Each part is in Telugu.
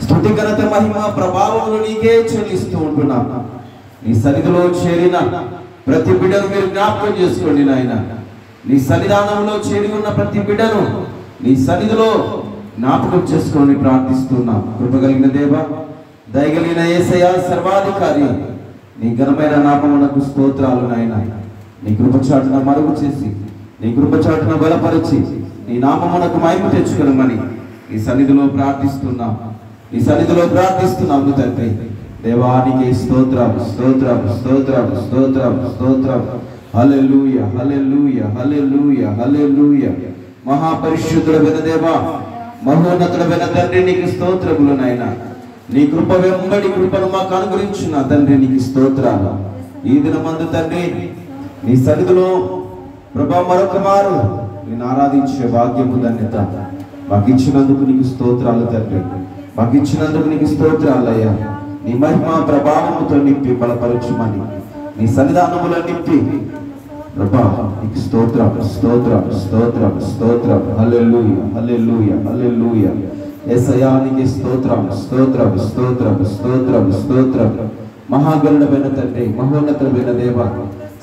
స్తుతి ఘనత మహిమ ప్రభావములు నీకే చెల్లిస్తూ ఉంటున్నాం. నీ సన్నిధిలో చేరిన ప్రతి బిడ్డను మీరు జ్ఞాపకం చేసుకోండి నాయన. నీ సన్నిధానంలో చేరి ఉన్న ప్రతి బిడ్డను నీ సన్నిధిలో జ్ఞాపకం చేసుకొని ప్రార్థిస్తున్నాం. కృపగలిగిన దేవ, దయగలిగిన యేసయ్య, సర్వాధికారి, నీ ఘనమైన నామమునకు స్తోత్రాలు నాయన. నీ కృపచాటున మరుగు చేసి, నీ కృపచాటున బలపరిచి, నీ నామమునకు మహిమ తెచ్చుకొనమని ఈ సన్నిధిలో ప్రార్థిస్తున్నాం. ఈ సన్నిధిలో ప్రార్థిస్తున్నాము తండ్రి. దేవానికి స్తోత్రం, స్తోత్రం, స్తోత్రం, స్తోత్రం, స్తోత్రం. హల్లెలూయా, హల్లెలూయా, హల్లెలూయా, హల్లెలూయా. మహాపరిశుద్ధుడైన దేవా, మహోన్నతుడైన తండ్రి, నీకు స్తోత్రములు నాయన. నీ కృప వెంబడి కృపను మాకు అనుగ్రహించిన తండ్రి, నీకు స్తోత్రాలు. ఈ దినమందు తండ్రి నీ సన్నిధిలో ప్రభా మరొక మారు నేను ఆరాధించే భాగ్యము ధన్యత మాకు ఇచ్చినందుకు నీకు స్తోత్రాలు తండ్రి. మాకు ఇచ్చినందుకు నీకు స్తోత్రాలయ్యా. నీ మహిమ ప్రభావముతో నింపి బలపరచుమని నీ సన్నిధానములో నింపి ప్రభా నీకు స్తోత్రం, స్తోత్రం, స్తోత్రం, స్తోత్రం. హల్లెలూయా, హల్లెలూయా, హల్లెలూయా. యేసయ్యా నీకు స్తోత్రం, స్తోత్రం, స్తోత్రం, స్తోత్రం, స్తోత్రం. మహాగణుడమైన తండ్రి, మహోన్నతుడైన దేవ,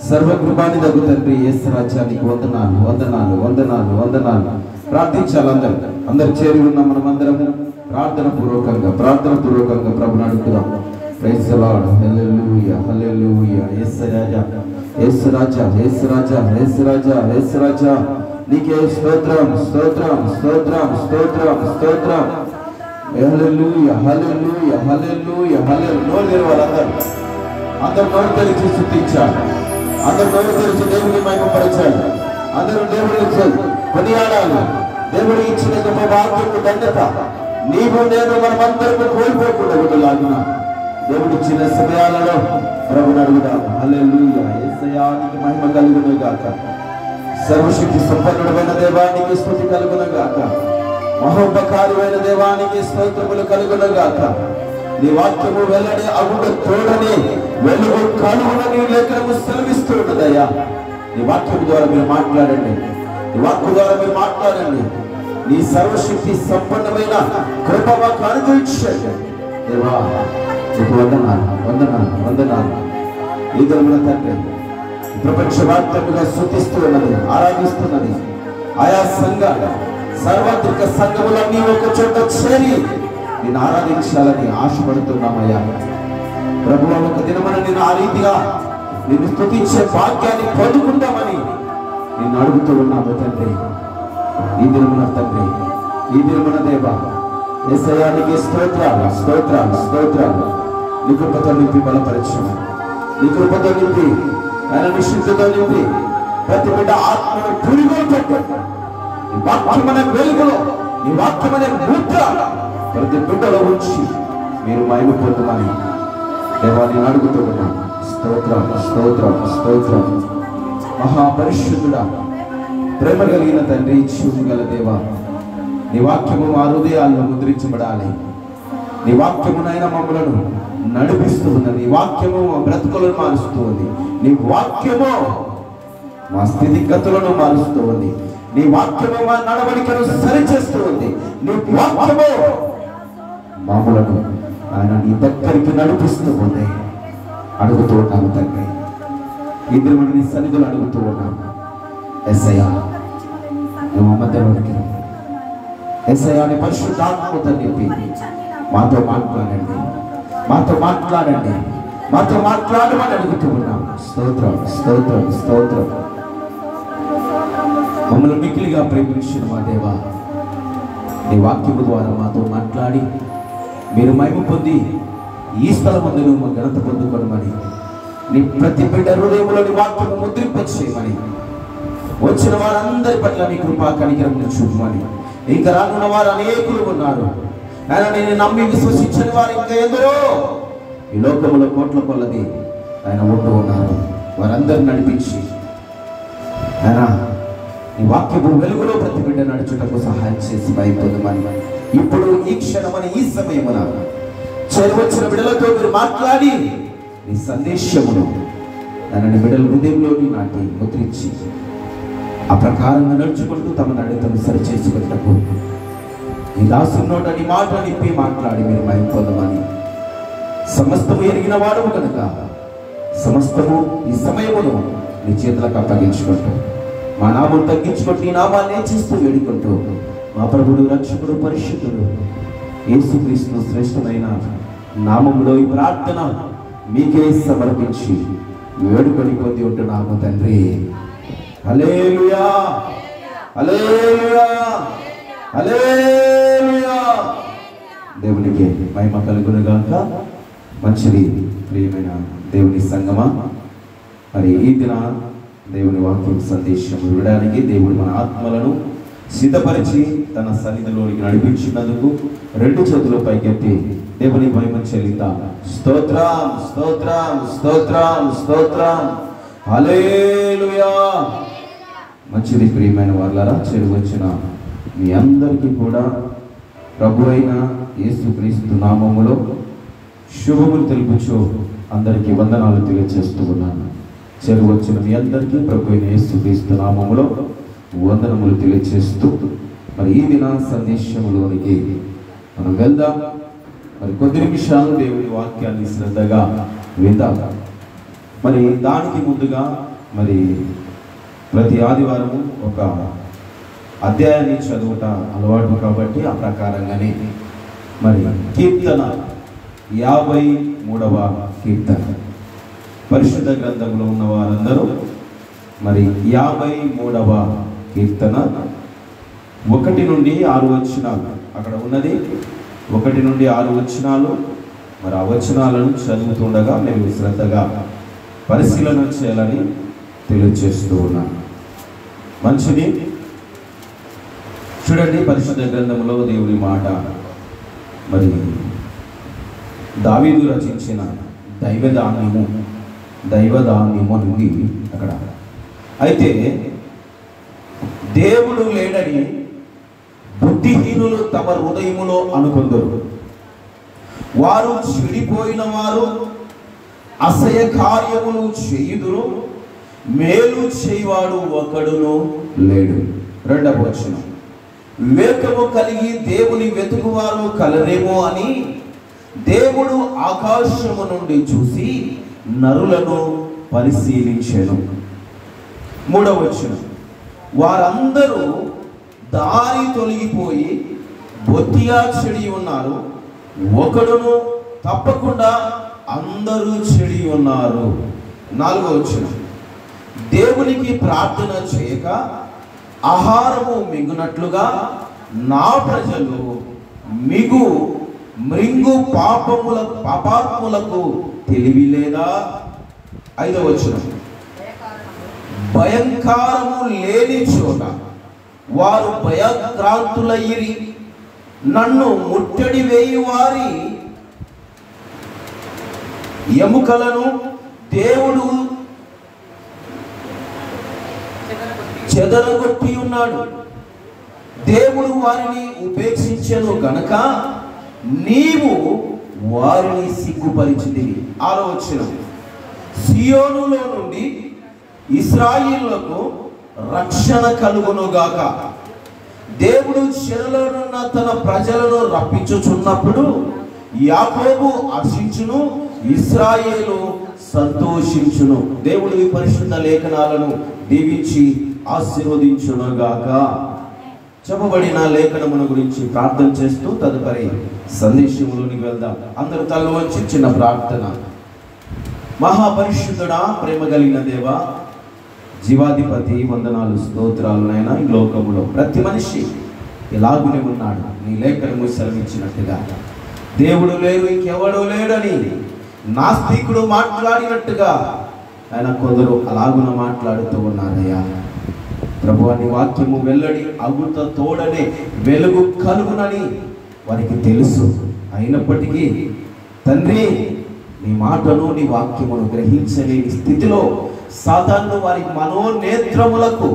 సర్వకృపాని దగ్గు తండ్రి, యేసు రాజ్యానికి వందనాలు, వందనాలు, వందనాలు, వందనాలు. ప్రార్థించాలి అందరు చేరి ఉన్న మనమందరం ప్రార్థన పూర్వకంగా ప్రభుని అడుగుదాం. Praise the Lord. Hallelujah, hallelujah. Yesu రాజా, యేసు రాజా, యేసు రాజా, యేసు రాజా, యేసు రాజా. నీకే స్తోత్రం, స్తోత్రం, స్తోత్రం, స్తోత్రం, స్తోత్రం. హల్లెలూయా, హల్లెలూయా, హల్లెలూయా, హల్లెలూయా. నోరు తెరవాలి అందరూ నోరు తెరిచి స్తుతించాలి. అందరూ నోరు తెరిచి దేవుని మహిమపరచాలి. అందరూ దేవుని కొనియాడాలి. దేవుడు ఇచ్చిన గొప్ప భాగ్యము ధన్యత నీవు నేను మనమందరము కోల్పోకుండా ఉండలాగిన దేవుడు ఇచ్చిన సమయాలలో ప్రభుని అడుగుదాం. హల్లెలూయా. యేసయ్యానికి మహిమ కలుగును గాక. సర్వశక్తి సంపన్నుడైన దేవానికి స్తుతి కలుగును గాక. మహోపకారమైన దేవానికి స్తోత్రములు కలుగును గాక. నీ వాక్యము వెల్లడి అగుడ తోడని వెలుగు కలుగునని లేఖనము సెలవిస్తున్నదయ్యా. నీ వాక్యము ద్వారా మీరు మాట్లాడండి. నీ వాక్యం ద్వారా మీరు మాట్లాడండి. నీ సర్వశక్తి సంపన్నమైన కృప మాకు అనుగ్రహించండి దేవా. నీకు వందనాలు, వందనాలు, వందనాలు. ఈ దినమున తండ్రి ప్రపంచవ్యాప్తంగా స్తుతిస్తూ ఉన్నది, ఆరాధిస్తున్నది. ఆయా సంఘాలు, సార్వత్రిక సంఘములన్నీ ఒక చోట చేరి నేను ఆరాధించాలని ఆశపడుతున్నామయ్యా. ప్రభువా, ఒక దినమున నేను ఆ రీతిగా నిన్ను స్తుతించే భాగ్యాన్ని పొందుకుంటామని నిన్ను అడుగుతూ ఉన్నాము తండ్రి. ఈ దినమున తండ్రి, ఈ దినమున దేవా, యేసయ్యానికి స్తోత్రాలు, స్తోత్రాలు, స్తోత్రాలు. నీ కృపతో నింపి బలపరచమని, నీ కృపతో నింపి ఆయన నిశ్చితతో నింపి ప్రతి బిడ్డ ఆత్మను పురిగొల్పు పెట్టండి. నీ వాక్యమనే వెలుగులో, నీ వాక్యమనే ముద్ర ప్రతి బిడ్డలో ఉంచి మీరు మహిమ పొందమని దేవా నేను అడుగుతూ ఉన్నాను. స్తోత్రం, స్తోత్రం, స్తోత్రం. మహాపరిశుద్ధుడా, ప్రేమ కలిగిన తండ్రి, చూపు గల దేవా, నీ వాక్యము మా హృదయాల్లో ముద్రించబడాలి. నీ వాక్యమునైనా మమ్మలను నడిపిస్తూ ఉన్నది. నీ వాక్యము మా బ్రతుకులను మారుస్తూ ఉంది. నీ వాక్యము మా స్థితిగతులను మారుస్తూ ఉంది. నీ వాక్యము మా నడవడికను సరిచేస్తూ ఉంది. నీ వాక్యము మమ్మలను ఆయన నీ దగ్గరికి నడిపిస్తూ ఉంది. అడుగుతూ ఉన్నాము తండ్రి. ఇద్దరు నీ సన్నిధులు అడుగుతూ ఉన్నాము. యేసయ్యా, నువ్వు మధ్యలోకి యేసయ్యాని పరిశుద్ధాత్మతో నింపి మాతో మాట్లాడండి, మాతో మాట్లాడండి, మాతో మాట్లాడమని అడుగుతూ ఉన్నాము. స్తోత్రం, స్తోత్రం, స్తోత్రం. మమ్మల్ని మిక్కిలిగా ప్రేమించిన మా దేవా, నీ వాక్యము ద్వారా మాతో మాట్లాడి మీరు మహిమ పొంది ఈ స్థలమందు మా ఘనత పొందుకోనమని, నీ ప్రతి బిడ్డ హృదయంలోని వాక్యము ముద్రింపచేయమని, వచ్చిన వారందరి పట్ల నీ కృపా కనికరమును చూపమని. ఇంకా రానున్న వారు అనేకులు ఉన్నారు ఆయన. నేను నమ్మి విశ్వసించిన వారు ఇంకా ఎందరో ఈ లోకములో కోట్ల కొలది ఆయన ఉంటూ ఉన్నారు. వారందరిని నడిపించి ఆయన నీ వాక్యము వెలుగులో ప్రతి బిడ్డ నడుచుటకు సహాయం చేసి భయపడమని ఇప్పుడు ఈ క్షణమని ఈ సమయమున చేరువచ్చిన బిడ్డలతో మీరు మాట్లాడి నీ సందేశమును నన్ను బిడ్డల హృదయంలోని నాటి ముద్రించి ఆ ప్రకారంగా నడుచుకుంటూ తమ నడతను సరిచేసుకున్నకు ఈ దాసుని నోట నీ మాట నిప్పి మాట్లాడి మీరు మహిమ పొందమని, సమస్తము ఎరిగిన వాడవు కనుక సమస్తము ఈ సమయమును నీ చేతులకు అప్పగించుకుంటూ మా నామం తగ్గించుకుంటూ నీ నామాన్ని చేస్తూ వేడుకుంటూ మా ప్రభుడు రక్షకుడు పరిశుద్ధుడు యేసుక్రీస్తు శ్రేష్టమైన నామములో ఈ ప్రార్థన మీకే సమర్పించి వేడుకొని పొంది ఉంటున్నాము తండ్రి. హల్లెలూయా, హల్లెలూయా, హల్లెలూయా. దేవునికి మహిమ కలుగును గాక. మంచిది ప్రియమైన దేవుని సంగమా, మరి ఈ దిన దేవుని వాక్యం సందేశం వినడానికి దేవుడు మన ఆత్మలను సిద్ధపరిచి తన సన్నిధిలోనికి నడిపించినందుకు రెండు చేతులు పైకెత్తి దేవుని మహిమ చెల్లిద్దాం. స్తోత్రం, స్తోత్రం, స్తోత్రం, స్తోత్రం. హల్లెలూయా. మంచిది ప్రియమైన వాళ్ళారా, చేరి వచ్చిన మీ అందరికీ కూడా ప్రభు అయిన యేసుక్రీస్తు నామములో శుభములు తెలుపుచు అందరికీ వందనాలు తెలియజేస్తూ ఉన్నాను. చేరి వచ్చిన మీ అందరికీ ప్రభు అయిన యేసుక్రీస్తు నామములో వందనములు తెలియజేస్తూ మరి ఈ దిన సందేశంలోనికి మనం వెళ్దాం. మరి కొద్ది నిమిషాలు దేవుని వాక్యాన్ని శ్రద్ధగా విందాం. మరి దానికి ముందుగా మరి ప్రతి ఆదివారము ఒక అధ్యాయాన్ని చదువుట అలవాటు కాబట్టి ఆ ప్రకారంగానే మరి కీర్తన 53వ కీర్తన పరిశుద్ధ గ్రంథంలో ఉన్న వారందరూ మరి 53వ కీర్తన 1 నుండి 6 వచనాలు అక్కడ ఉన్నది. 1 నుండి 6 వచనాలు. మరి ఆ వచనాలను చదువుతుండగా నేను శ్రద్ధగా పరిశీలన చేయాలని తెలియజేస్తూ ఉన్నాను. మంచిది. చూడండి, పరిశుద్ధ గ్రంథంలో దేవుని మాట మరి దావీదు రచించిన దైవధాన్యము నుండి అక్కడ. అయితే దేవుడు లేడని బుద్ధిహీనులు తమ హృదయములో అనుకొందరు. వారు చెడిపోయిన వారు అసహ్య కార్యములు చేయుదురు, మేలు చేయవాడు ఒకడును లేడు. 2వ వచనం, వివేకము కలిగి దేవుని వెతుకువారు కలరేమో అని దేవుడు ఆకాశము నుండి చూసి నరులను పరిశీలించెను. 3వ వచనం, వారందరూ దారి తొలగిపోయి బొత్తిగా చెడి ఉన్నారు, ఒకడును తప్పకుండా అందరూ చెడి ఉన్నారు. 4వ వచనం, దేవునికి ప్రార్థన చేయక ఆహారము మింగునట్లుగా నా ప్రజలు మృంగు పాపాత్ములకు తెలివి లేదా. 5వ వచనం, భయంకరము లేని చోట వారు భయక్రాంతులయ్యిరి, నన్ను ముట్టడి వేయి వారి ఎముకలను దేవుడు చెదరగొట్టి ఉన్నాడు. దేవుడు వారిని ఉపేక్షించెను గనక నీవు వారిని సిగ్గుపరిచితివి. 6వ వచనం, సియోనులో నుండి ఇశ్రాయేలులకు రక్షణ కలుగునుగాక. దేవుడు చెరలోనున్న తన ప్రజలను రప్పించుచున్నప్పుడు యాకోబు హర్షించును, ఇశ్రాయేలు సంతోషించును. దేవుడు ఈ పరిశుద్ధ లేఖనాలను దీవించి ఆశీర్వదించునుగాక. చెప్పబడిన లేఖనముల గురించి ప్రార్థన చేస్తూ తదుపరి సందేశంలోనికి వెళ్దాం. అందరూ తల వంచి చిన్న ప్రార్థన. మహాపరిశుద్ధుడా, ప్రేమ కలిగిన దేవా, జీవాధిపతి, వందనాలు, స్తోత్రాలు నాయన. ఈ లోకములో ప్రతి మనిషి ఇలాగునే ఉన్నాడు. నీ లేఖనము సెలవిచ్చినట్టుగా దేవుడు లేరు, ఇంకెవడూ లేడని నాస్తికుడు మాట్లాడినట్టుగా ఆయన కొందరు అలాగున మాట్లాడుతూ ఉన్నారయ్యా. ప్రభువా, నీ వాక్యము వెల్లడి అగుత తోడనే వెలుగు కలుగునని వారికి తెలుసు. అయినప్పటికీ తండ్రి, నీ మాటను నీ వాక్యమును గ్రహించలేని స్థితిలో సాతాను వారి మనోనేత్రములకు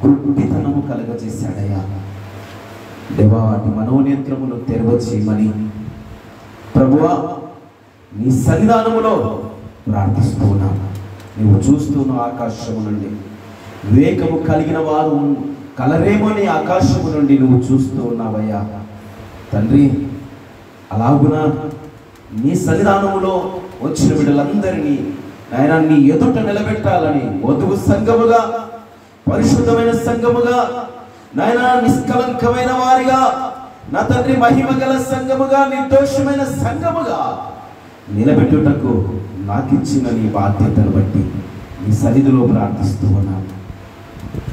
గుడ్డితనము కలగజేశాడయ్యా. దేవా, వాటి మనోనేత్రమును తెరవచేయమని ప్రభువా నీ సన్నిధానములో ప్రార్థిస్తూ ఉన్నాను. నువ్వు చూస్తున్న ఆకాశము నుండి వివేకము కలిగిన వారు కలరేమో నీ ఆకాశము నుండి నువ్వు చూస్తూ ఉన్నావయ్యా. తండ్రి, అలాగున నీ సన్నిధానములో వచ్చిన బిడ్డలందరినీ నాయన నీ ఎదుట నిలబెట్టాలని, వధువు సంఘముగా, పరిశుద్ధమైన సంఘముగా, నాయన నిష్కలంకమైన వారిగా, నా తండ్రి మహిమ గల సంఘముగా, నిర్దోషమైన సంఘముగా నిలబెట్టుటకు నాకిచ్చిన నీ బాధ్యతను బట్టి నీ సన్నిధిలో ప్రార్థిస్తూ ఉన్నాను.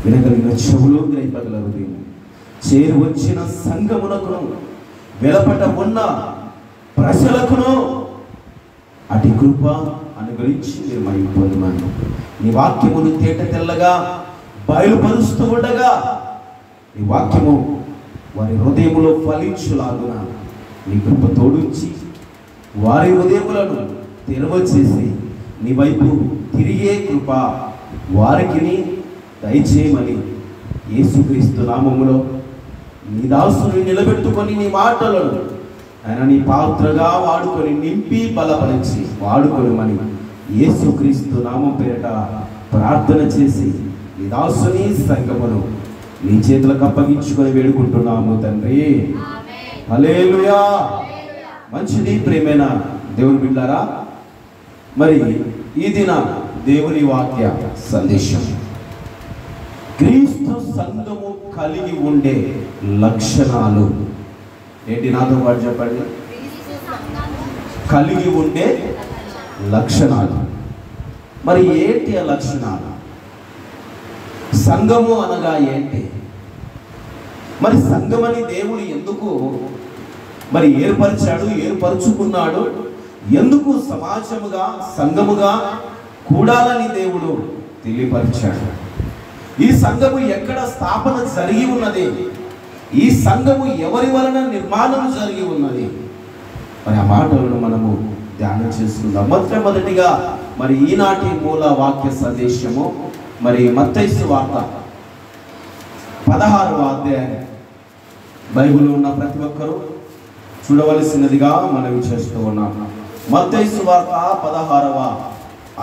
వినగలిగిన చెవులు, గ్రహింపగల హృదయం, చేరి వచ్చిన సంఘమునకును, వెలపట ఉన్న ప్రజలకును అటు కృప అనుగ్రహించి మీరు మహిమ పొందమని, నీ వాక్యమును తేట తెల్లగా బయలుపరుస్తూ ఉండగా నీ వాక్యము వారి హృదయములో ఫలించులాగున నీ కృప తోడుంచి వారి హృదయములను తెరవచేసి నీ వైపు తిరిగే కృప వారికి దయచేయమని యేసుక్రీస్తు నామములో నీ దాసుని నిలబెట్టుకొని నీ మాటలను ఆయన నీ పాత్రగా వాడుకొని నింపి బలపరిచి వాడుకొనమని యేసుక్రీస్తు నామం పేరిట ప్రార్థన చేసి నీ దాసుని సంఘమును నీ చేతులకు అప్పగించుకొని వేడుకుంటున్నాము తండ్రి. హల్లెలూయా. మంచిది ప్రియమైన దేవుని బిడ్డలారా, మరి ఈ దిన దేవుని వాక్య సందేశం క్రీస్తు సంఘము కలిగి ఉండే లక్షణాలు ఏంటి? నాతో పాటు చెప్పండి. కలిగి ఉండే లక్షణాలు. మరి ఏంటి ఆ లక్షణాలు? సంఘము అనగా ఏంటి? మరి సంఘమని దేవుడు ఎందుకు మరి ఏర్పరిచాడు, ఏర్పరుచుకున్నాడు? ఎందుకు సమాజముగా, సంఘముగా కూడాలని దేవుడు తెలియపరిచాడు? ఈ సంఘము ఎక్కడ స్థాపన జరిగి ఉన్నది? ఈ సంఘము ఎవరి వలన నిర్మాణం జరిగి ఉన్నది? మరి ఆ మాటలను మనము ధ్యానం చేసుకుందాం. మొట్టమొదటిగా మరి ఈనాటి మూల వాక్య సందేశము మరి మత్తయి సువార్త 16వ అధ్యాయం. బైబిల్ ఉన్న ప్రతి ఒక్కరూ చూడవలసినదిగా మనవి చేస్తూ ఉన్నాము. మత్తయి సువార్త 16వ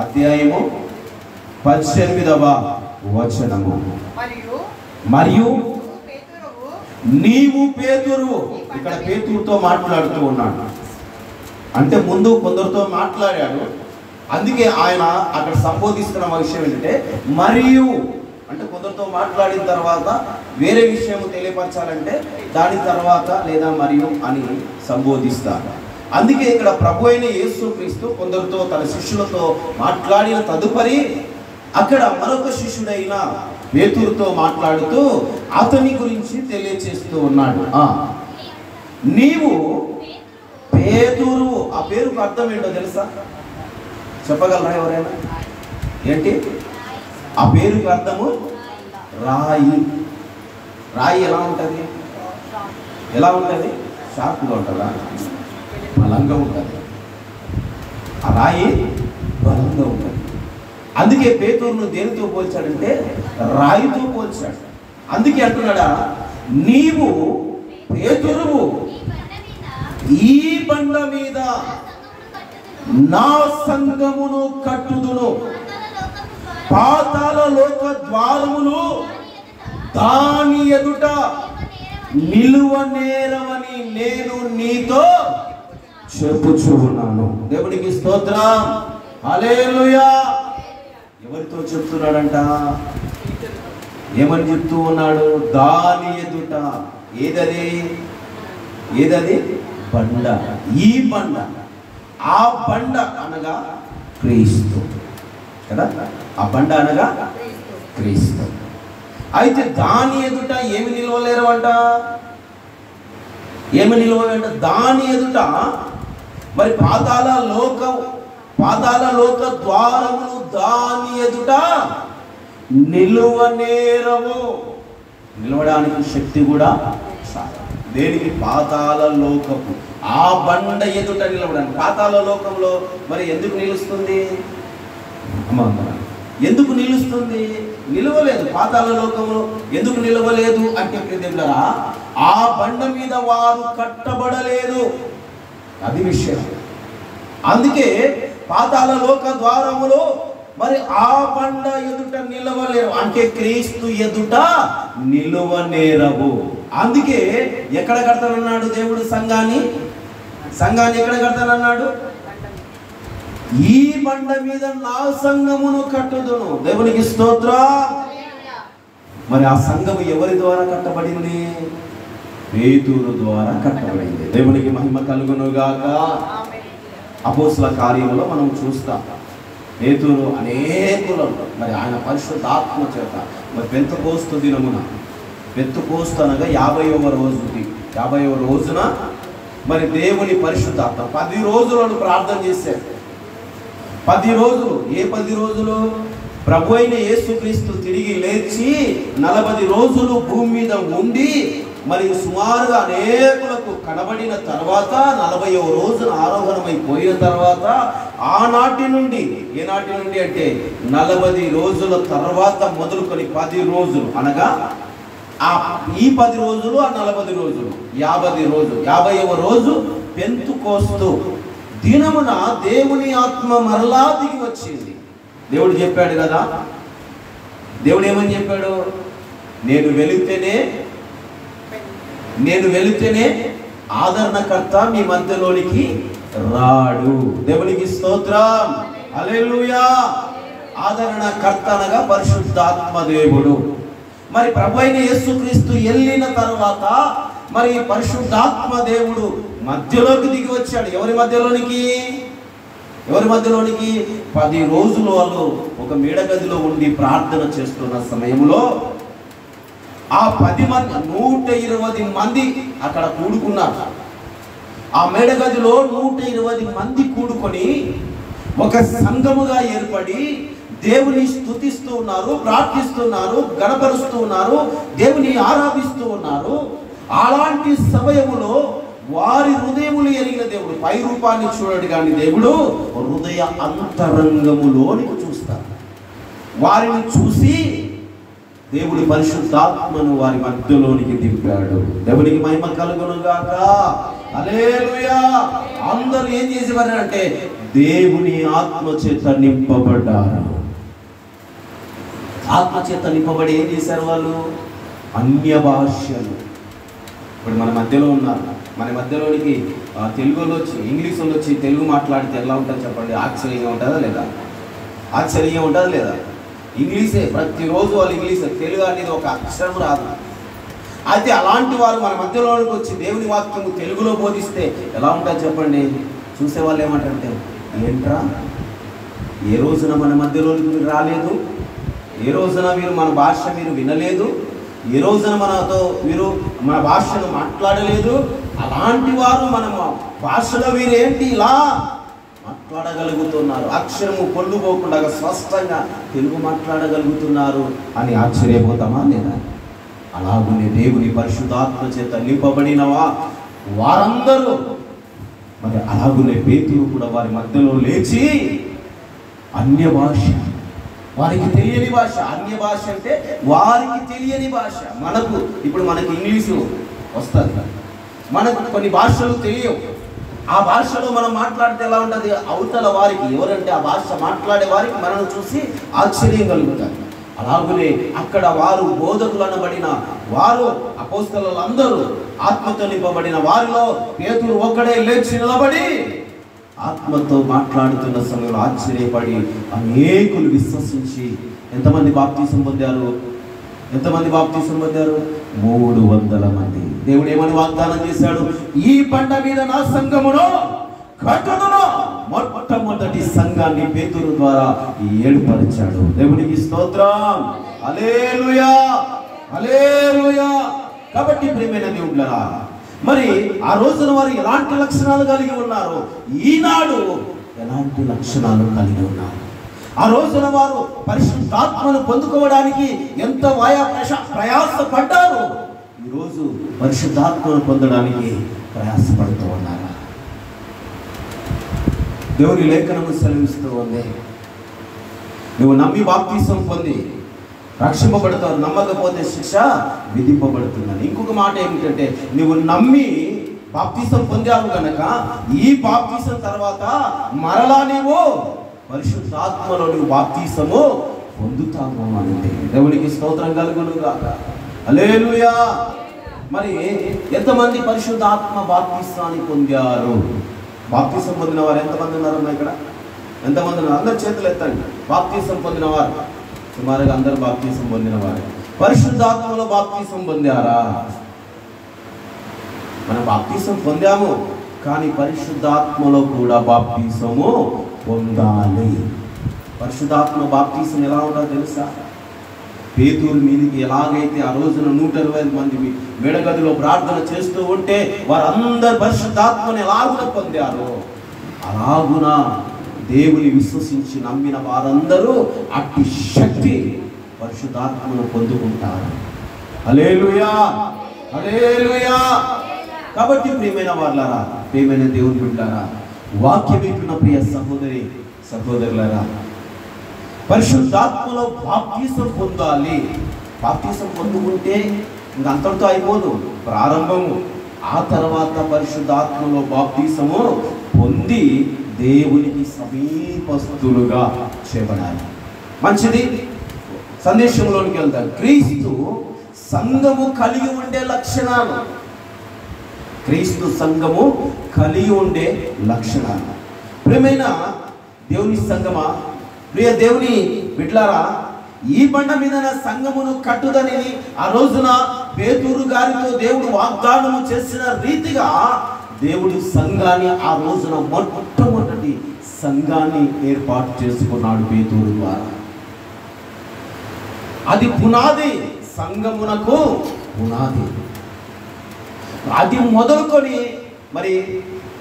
అధ్యాయము 18వ వచనము. మరియు నీవు పేతురు. ఇక్కడ పేతురుతో మాట్లాడుతూ ఉన్నాడు. అంటే ముందు కొందరితో మాట్లాడాడు, అందుకే ఆయన అక్కడ సంబోధిస్తున్న విషయం ఏంటంటే మరియు. అంటే కొందరితో మాట్లాడిన తర్వాత వేరే విషయం తెలియపరచాలంటే దాని తర్వాత లేదా మరియు అని సంబోధిస్తారు. అందుకే ఇక్కడ ప్రభు అయిన యేసుక్రీస్తు కొందరితో తన శిష్యులతో మాట్లాడిన తదుపరి అక్కడ మరొక శిష్యుడైన పేతురుతో మాట్లాడుతూ అతని గురించి తెలియచేస్తూ ఉన్నాడు. నీవు పేతురు. ఆ పేరుకు అర్థం ఏంటో తెలుసా? చెప్పగలరా ఎవరైనా? ఏంటి ఆ పేరుకి అర్థము? రాయి. రాయి ఎలా ఉంటుంది? ఎలా ఉంటుంది? షార్ప్గా ఉంటుందా? బలంగా ఉంటుంది. ఆ రాయి బలంగా ఉంటుంది. అందుకే పేతురును దేనితో పోల్చాడంటే రాయితో పోల్చాడు. అందుకే అంటున్నాడా, నీవు పేతురువు, ఈ బండ మీద నా సంఘమును కట్టుదును, పాతాళ లోక ద్వారములు దాని ఎదుట నిలువనేరవని నేను నీతో చెప్పుచూ ఉన్నాను. దేవునికి స్తోత్రం. హల్లెలూయా. ఎవరితో చెప్తున్నాడంట? ఏమని చెప్తూ ఉన్నాడు? దాని ఎదుట. ఏదది? ఏదది? బండ. ఈ బండ. ఆ బండ అనగా క్రీస్తు కదా. ఆ బండ అనగా క్రీస్తు. అయితే దాని ఎదుట ఏమి నిలవలేరు అంట? ఏమి నిలవలేంట? దాని ఎదుట మరి పాతాళ లోక ద్వారములు దాని ఎదుట నిలువనేరవు. నిలవడానికి శక్తి కూడా దేనికి? పాతాళ లోకపు ఆ బండ ఎదుట నిలవడానికి. పాతాళ లోకంలో మరి ఎందుకు నిలుస్తుంది? ఎందుకు నిలుస్తుంది? నిలవలేదు. పాతాళ లోకంలో ఎందుకు నిలవలేదు అంటే ప్రియదేవులారా, ఆ బండ మీద వారు కట్టబడలేదు. అది విషయం. అందుకే పాతాళ లోక ద్వారములు మరి ఆ బండ ఎదుట నిలవలేరు, అంటే క్రీస్తు ఎదుట నిలువనేరవు. అందుకే ఎక్కడ కడతానన్నాడు దేవుడు సంఘాన్ని ఎక్కడ కడతానన్నాడు? ఈ బండ మీద నా సంఘమును కట్టుదును. దేవునికి స్తోత్రం. మరి ఆ సంఘము ఎవరి ద్వారా కట్టబడింది? పేతురు ద్వారా కట్టబడింది. దేవునికి మహిమ కలుగును గాక. అపోస్తల కార్యములో మనం చూస్తాం, పేతురు అనేకులను మరి ఆయన పరిశుద్ధాత్మ చేత మరి పెంతెకోస్తు దినమున, పెంతెకోస్తు అనగా 50వ రోజున మరి దేవుని పరిశుద్ధాత్మ 10 రోజులను ప్రార్థన చేశారు. 10 రోజులు. ఏ 10 రోజులు? ప్రభు అయిన యేసుక్రీస్తు తిరిగి లేచి 40 రోజులు భూమి మీద ఉండి మరి సుమారుగా అనేకులకు కనబడిన తర్వాత 40వ రోజున ఆరోహణమైపోయిన తర్వాత ఆనాటి నుండి, ఏనాటి నుండి అంటే 40 రోజుల తర్వాత మొదలుకొని 10 రోజులు అనగా ఈ 10 రోజులు, ఆ 40 రోజులు, 50వ రోజు పెంతెకోస్తు దినమున దేవుని ఆత్మ మరలా దిగి వచ్చింది. దేవుడు చెప్పాడు కదా, దేవుడు ఏమని చెప్పాడు? నేను వెళితేనే ఆదరణకర్త మీ మధ్యలోనికి రాడు. దేవునికి స్తోత్రం. హల్లెలూయా. ఆదరణకర్త అనగా పరిశుద్ధాత్మ దేవుడు. మరి ప్రభు అయిన యేసుక్రీస్తు వెళ్ళిన తర్వాత మరి పరిశుద్ధాత్మ దేవుడు మధ్యలోకి దిగి వచ్చాడు. ఎవరి మధ్యలోనికి? 10 రోజులు వాళ్ళు ఒక మేడగదిలో ఉండి ప్రార్థన చేస్తున్న సమయంలో ఆ 10 మంది 120 మంది అక్కడ కూడుకున్నారు. ఆ మేడగదిలో 120 మంది కూడుకొని ఒక సంఘముగా ఏర్పడి దేవుని స్తుతిస్తూ ఉన్నారు, ప్రార్థిస్తున్నారు, గణపరుస్తూ ఉన్నారు, దేవుని ఆరాధిస్తూ ఉన్నారు. అలాంటి సమయములో వారి హృదయములు ఎరిగిన దేవుడు, పై రూపాన్ని చూడడు కానీ దేవుడు హృదయ అంతరంగములోనికి చూస్తారు. వారిని చూసి దేవుడి పరిశుద్ధాత్మను వారి మధ్యలోనికి దింపాడు. దేవునికి మహిమ కలుగును గాక. హల్లెలూయా. అందరూ ఏం చేసేవారు అంటే దేవుని ఆత్మ చేత నింపబడ్డారు. ఆత్మ చేత నింపబడి ఏం చేశారు వాళ్ళు? అన్య భాషలు. ఇప్పుడు మన మధ్యలో ఉన్నారు, మన మధ్యలోనికి తెలుగులో వచ్చి, ఇంగ్లీష్ వాళ్ళు వచ్చి తెలుగు మాట్లాడితే ఎలా ఉంటుంది చెప్పండి? ఆశ్చర్యంగా ఉంటుందా లేదా? ఇంగ్లీషే ప్రతిరోజు వాళ్ళు ఇంగ్లీష్, తెలుగు అనేది ఒక అక్షరం రాదు. అయితే అలాంటి వారు మన మధ్యలోనికి వచ్చి దేవుని వాక్యము తెలుగులో బోధిస్తే ఎలా ఉంటుంది చెప్పండి? చూసేవాళ్ళు ఏమంటారంటే, ఏంట్రా ఏ రోజున మన మధ్యలోనికి మీరు రాలేదు, ఏ రోజున మీరు మన భాష మీరు వినలేదు, ఏ రోజున మనతో మీరు మన భాషను మాట్లాడలేదు. అలాంటి వారు మన భాషలో వీరేంటి ఇలా మాట్లాడగలుగుతున్నారు, అక్షరము పొల్లుపోకుండా స్పష్టంగా తెలుగు మాట్లాడగలుగుతున్నారు అని ఆశ్చర్యపోతామా లేదా? అలాగునే దేవుని పరిశుద్ధాత్మ చేత నింపబడినవా వారందరూ మరి అలాగునే పేతురు కూడా వారి మధ్యలో లేచి అన్య భాష, వారికి తెలియని భాష. అన్య భాష అంటే వారికి తెలియని భాష. మనకి ఇంగ్లీషు వస్తుంది, మనకు కొన్ని భాషలు తెలియవు. ఆ భాషలో మనం మాట్లాడితే ఎలా ఉంటుంది? అవతల వారికి, ఎవరంటే ఆ భాష మాట్లాడే వారికి మనను చూసి ఆశ్చర్యం కలుగుతారు. అలాగనే అక్కడ వారు బోధకులు అనబడిన వారు, అపోస్తలులందరూ ఆత్మతో నింపబడిన వారిలో పేతురు ఒక్కడే లేచి నిలబడి ఆత్మతో మాట్లాడుతున్న సమయంలో ఆశ్చర్యపడి అనేకులు విశ్వసించి ఎంతమంది బాప్తీసం పొందారు? 300 మంది. దేవుడు ఏమని వాగ్దానం చేశాడు? ఈ బండ మీద నా సంఘమును కట్టుదును. మొట్టమొదటి సంఘాన్ని పేతురు ద్వారా ఏర్పరిచాడు. దేవునికి స్తోత్రం. హల్లెలూయా, హల్లెలూయా. కాబట్టి ప్రియమైన దేవుళ్ళారా, మరి ఆ రోజున వారు ఎలాంటి లక్షణాలు కలిగి ఉన్నారు, ఈనాడు ఎలాంటి లక్షణాలు కలిగి ఉన్నారు? ఆ రోజున వారు పరిశుద్ధాత్మను పొందుకోవడానికి ఎంత ప్రయాసపడ్డారు, ఈరోజు పరిశుద్ధాత్మను పొందడానికి ప్రయాసపడుతూ ఉన్నారు. దేవుని లేఖనము సెలవిస్తూ ఉంది, నువ్వు నమ్మి బాప్తీసం పొంది రక్షింపబడతావు, నమ్మకపోతే శిక్ష విధింపబడుతుందని. ఇంకొక మాట ఏమిటంటే, నువ్వు నమ్మి బాప్తీసం పొందావు కనుక ఈ బాప్తీసం తర్వాత మరలా నీవు పరిశుద్ధాత్మలో నువ్వు బాప్తీసము పొందుతాము అంటే. దేవునికి స్తోత్రం కలుగును గాక. హల్లెలూయా. మరి ఎంతమంది పరిశుద్ధాత్మ బాప్తీసాన్ని పొందారు? బాప్తీసం పొందిన వారు ఎంతమంది ఉన్నారమ్మా ఇక్కడ? ఎంతమంది ఉన్నారు? అందరు చేతులు ఎత్తండి. బాప్తీసం పొందిన వారు సుమారుగా అందరు బాప్తీసం పొందిన వారు. పరిశుద్ధాత్మలో బాప్తీసం పొందారా? మనం బాప్తీసం పొందాము, కానీ పరిశుద్ధాత్మలో కూడా బాప్తీసము పొందాలి. పరిశుద్ధాత్మ బాప్తీసం ఎలా ఉంటుందో తెలుసా? పేతురు మీదికి ఎలాగైతే ఆ రోజున 120 మంది మేడగదిలో ప్రార్థన చేస్తూ ఉంటే వారందరు పరిశుద్ధాత్మని ఎలాగున పొందారో, అలాగున దేవుని విశ్వసించి నమ్మిన వారందరూ అట్టి శక్తి పరిశుద్ధాత్మను పొందుకుంటారు. హల్లెలూయా, హల్లెలూయా. కాబట్టి ప్రియమైన వారులారా, ప్రియమైన దేవుని బిడ్డలారా, వాక్యం వింటున్న ప్రియ సహోదరి సహోదరులారా, పరిశుద్ధాత్మలో బాప్తీసం పొందాలి. బాప్తీసం పొందుకుంటే ఇంక అంతటితో అయిపోదు, ప్రారంభము. ఆ తర్వాత పరిశుద్ధాత్మలో బాప్తీసము పొంది దేవునికి సమీపస్తులుగా చేయబడాలి. మంచిది. సందేశంలోనికి వెళ్తాం. క్రీస్తు సంఘము కలిగి ఉండే లక్షణాలు. క్రీస్తు సంఘము కలిగి ఉండే లక్షణాలు. ప్రియమైన దేవుని సంఘమా, ప్రియ దేవుని బిడ్డలారా, ఈ బండ మీద సంఘమును కట్టుదని ఆ రోజున పేతురు గారితో దేవుడు వాగ్దానము చేసిన రీతిగా దేవుడు సంఘాన్ని ఆ రోజున మొట్టమొదటి సంఘాన్ని ఏర్పాటు చేసుకున్నాడు పేతురు ద్వారా. అది పునాది, సంఘమునకు పునాది. అది మొదలుకొని మరి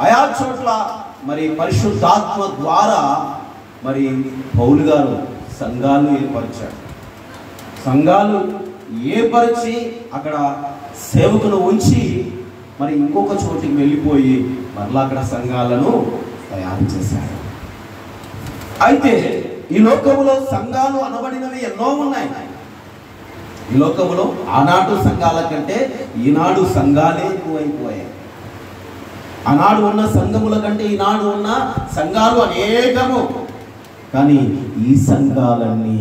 ఆయా చోట్ల మరి పరిశుద్ధాత్మ ద్వారా మరి పౌలు గారు సంఘాలు ఏర్పరిచాడు. సంఘాలు ఏర్పరిచి అక్కడ సేవకును ఉంచి మరి ఇంకొక చోటికి వెళ్ళిపోయి మరలా అక్కడ సంఘాలను తయారు చేశాడు. అయితే ఈ లోకములో సంఘాలు అనబడినవి ఎన్నో ఉన్నాయి. ఈ లోకములో ఆనాడు సంఘాల కంటే ఈనాడు సంఘాలే ఎక్కువైపోయాయి. ఆనాడు ఉన్న సంఘముల కంటే ఈనాడు ఉన్న సంఘాలు అనేకము. కానీ ఈ సంఘాలన్నీ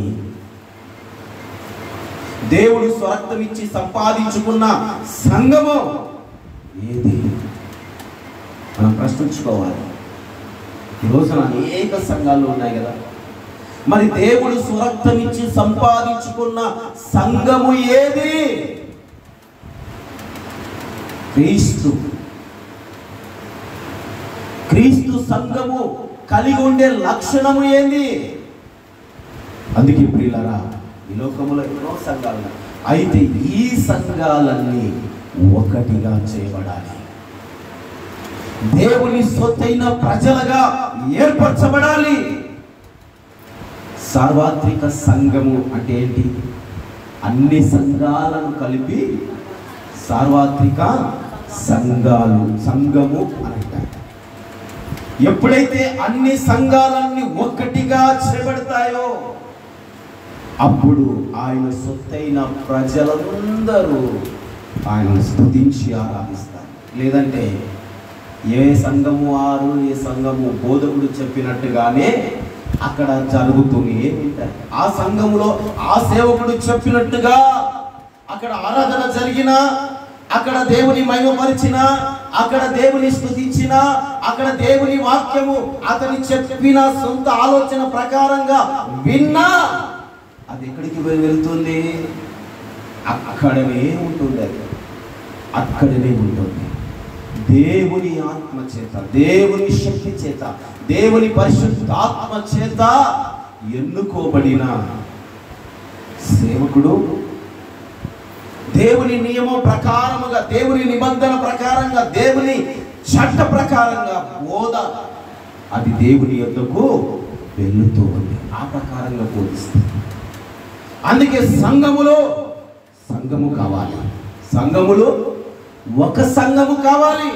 దేవుడు స్వరక్తం ఇచ్చి సంపాదించుకున్న సంఘము ఏది? మనం ప్రశ్నించుకోవాలి. ఈ రోజున అనేక సంఘాలు ఉన్నాయి కదా, మరి దేవుడు స్వరక్తం ఇచ్చి సంపాదించుకున్న సంఘము ఏది? క్రీస్తు. క్రీస్తు సంఘము కలిగి ఉండే లక్షణము ఏంది? అందుకే ప్రియులారా, ఈ లోకములో ఎన్నో సంఘాలు, అయితే ఈ సంఘాలన్నీ ఒకటిగా చేయబడాలి. దేవుని సొత్తైన ప్రజలుగా ఏర్పరచబడాలి. సార్వత్రిక సంఘము అంటే ఏంటి? అన్ని సంఘాలను కలిపి సార్వత్రిక సంఘాలు, సంఘము అని అంటారు. ఎప్పుడైతే అన్ని సంఘాలన్నీ ఒక్కటిగా చేయబడతాయో అప్పుడు ఆయన సొత్తైన ప్రజలందరూ ఆయన స్తుతించి ఆరాధిస్తారు. లేదంటే ఏ సంఘము వారు, ఏ సంఘము బోధకుడు చెప్పినట్టుగానే అక్కడ జరుగుతూనే ఉంటాయి. ఆ సంఘములో ఆ సేవకుడు చెప్పినట్టుగా అక్కడ ఆరాధన జరిగినా, అక్కడ దేవుని మహిమపరిచిన, అక్కడ దేవుని స్తుతించిన, అక్కడ దేవుని వాక్యము అతని చెప్పిన సొంత ఆలోచన ప్రకారంగా విన్నా, అది ఎక్కడికి వెళ్తుంది? అక్కడనే ఉంటుంది. అది అక్కడనే ఉంటుంది. దేవుని ఆత్మ చేత, దేవుని శక్తి చేత, దేవుని పరిశుద్ధాత్మ చేత ఎన్నుకోబడిన సేవకుడు దేవుని నియమం ప్రకారముగా, దేవుని నిబంధన ప్రకారంగా, దేవుని చట్ట ప్రకారంగా బోధ అది దేవుని యొద్దకు వెళ్తూ ఉంది. ఆ ప్రకారంగా బోధిస్తుంది. అందుకే సంఘములో సంఘము కావాలి. సంఘములో ఒక సంఘము కావాలి.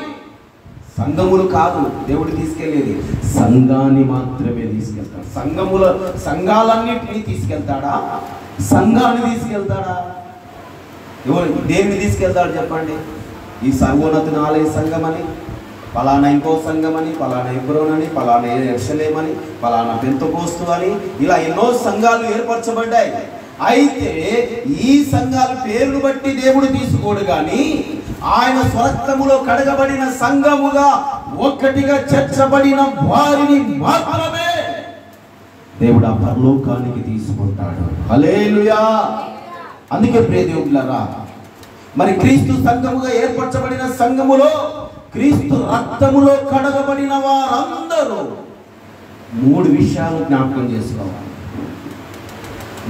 సంఘములు కాదు దేవుడు తీసుకెళ్ళేది, సంఘాన్ని మాత్రమే తీసుకెళ్తాడు. సంఘాలన్నింటినీ తీసుకెళ్తాడా? సంఘాన్ని తీసుకెళ్తాడా? ఎవరు దేన్ని తీసుకెళ్తాడు చెప్పండి? ఈ సర్వోన్నతుని ఆలయ సంఘం అని ఫలానా ఇంకో సంఘం అని, ఫలానా ఎబ్రోన్ అని, ఫలానా యెరూషలేం అని, ఫలానా పెంతెకోస్తు అని, ఇలా ఎన్నో సంఘాలు ఏర్పరచబడ్డాయి. అయితే ఈ సంఘాల పేర్లు బట్టి దేవుడు తీసుకోడు కానీ ఆయన స్వరక్తములో కడగబడిన సంఘముగా ఒక్కటిగా చేర్చబడిన వారిని మాత్రమే దేవుడు ఆ పరలోకానికి తీసుకుంటాడు. హల్లెలూయా. అందుకే ప్రియ దేవులారా, మరి క్రీస్తు సంఘముగా ఏర్పరచబడిన సంఘములో క్రీస్తు రక్తములో కడగబడిన వారందరూ 3 విషయాలు జ్ఞాపకం చేసుకోవాలి.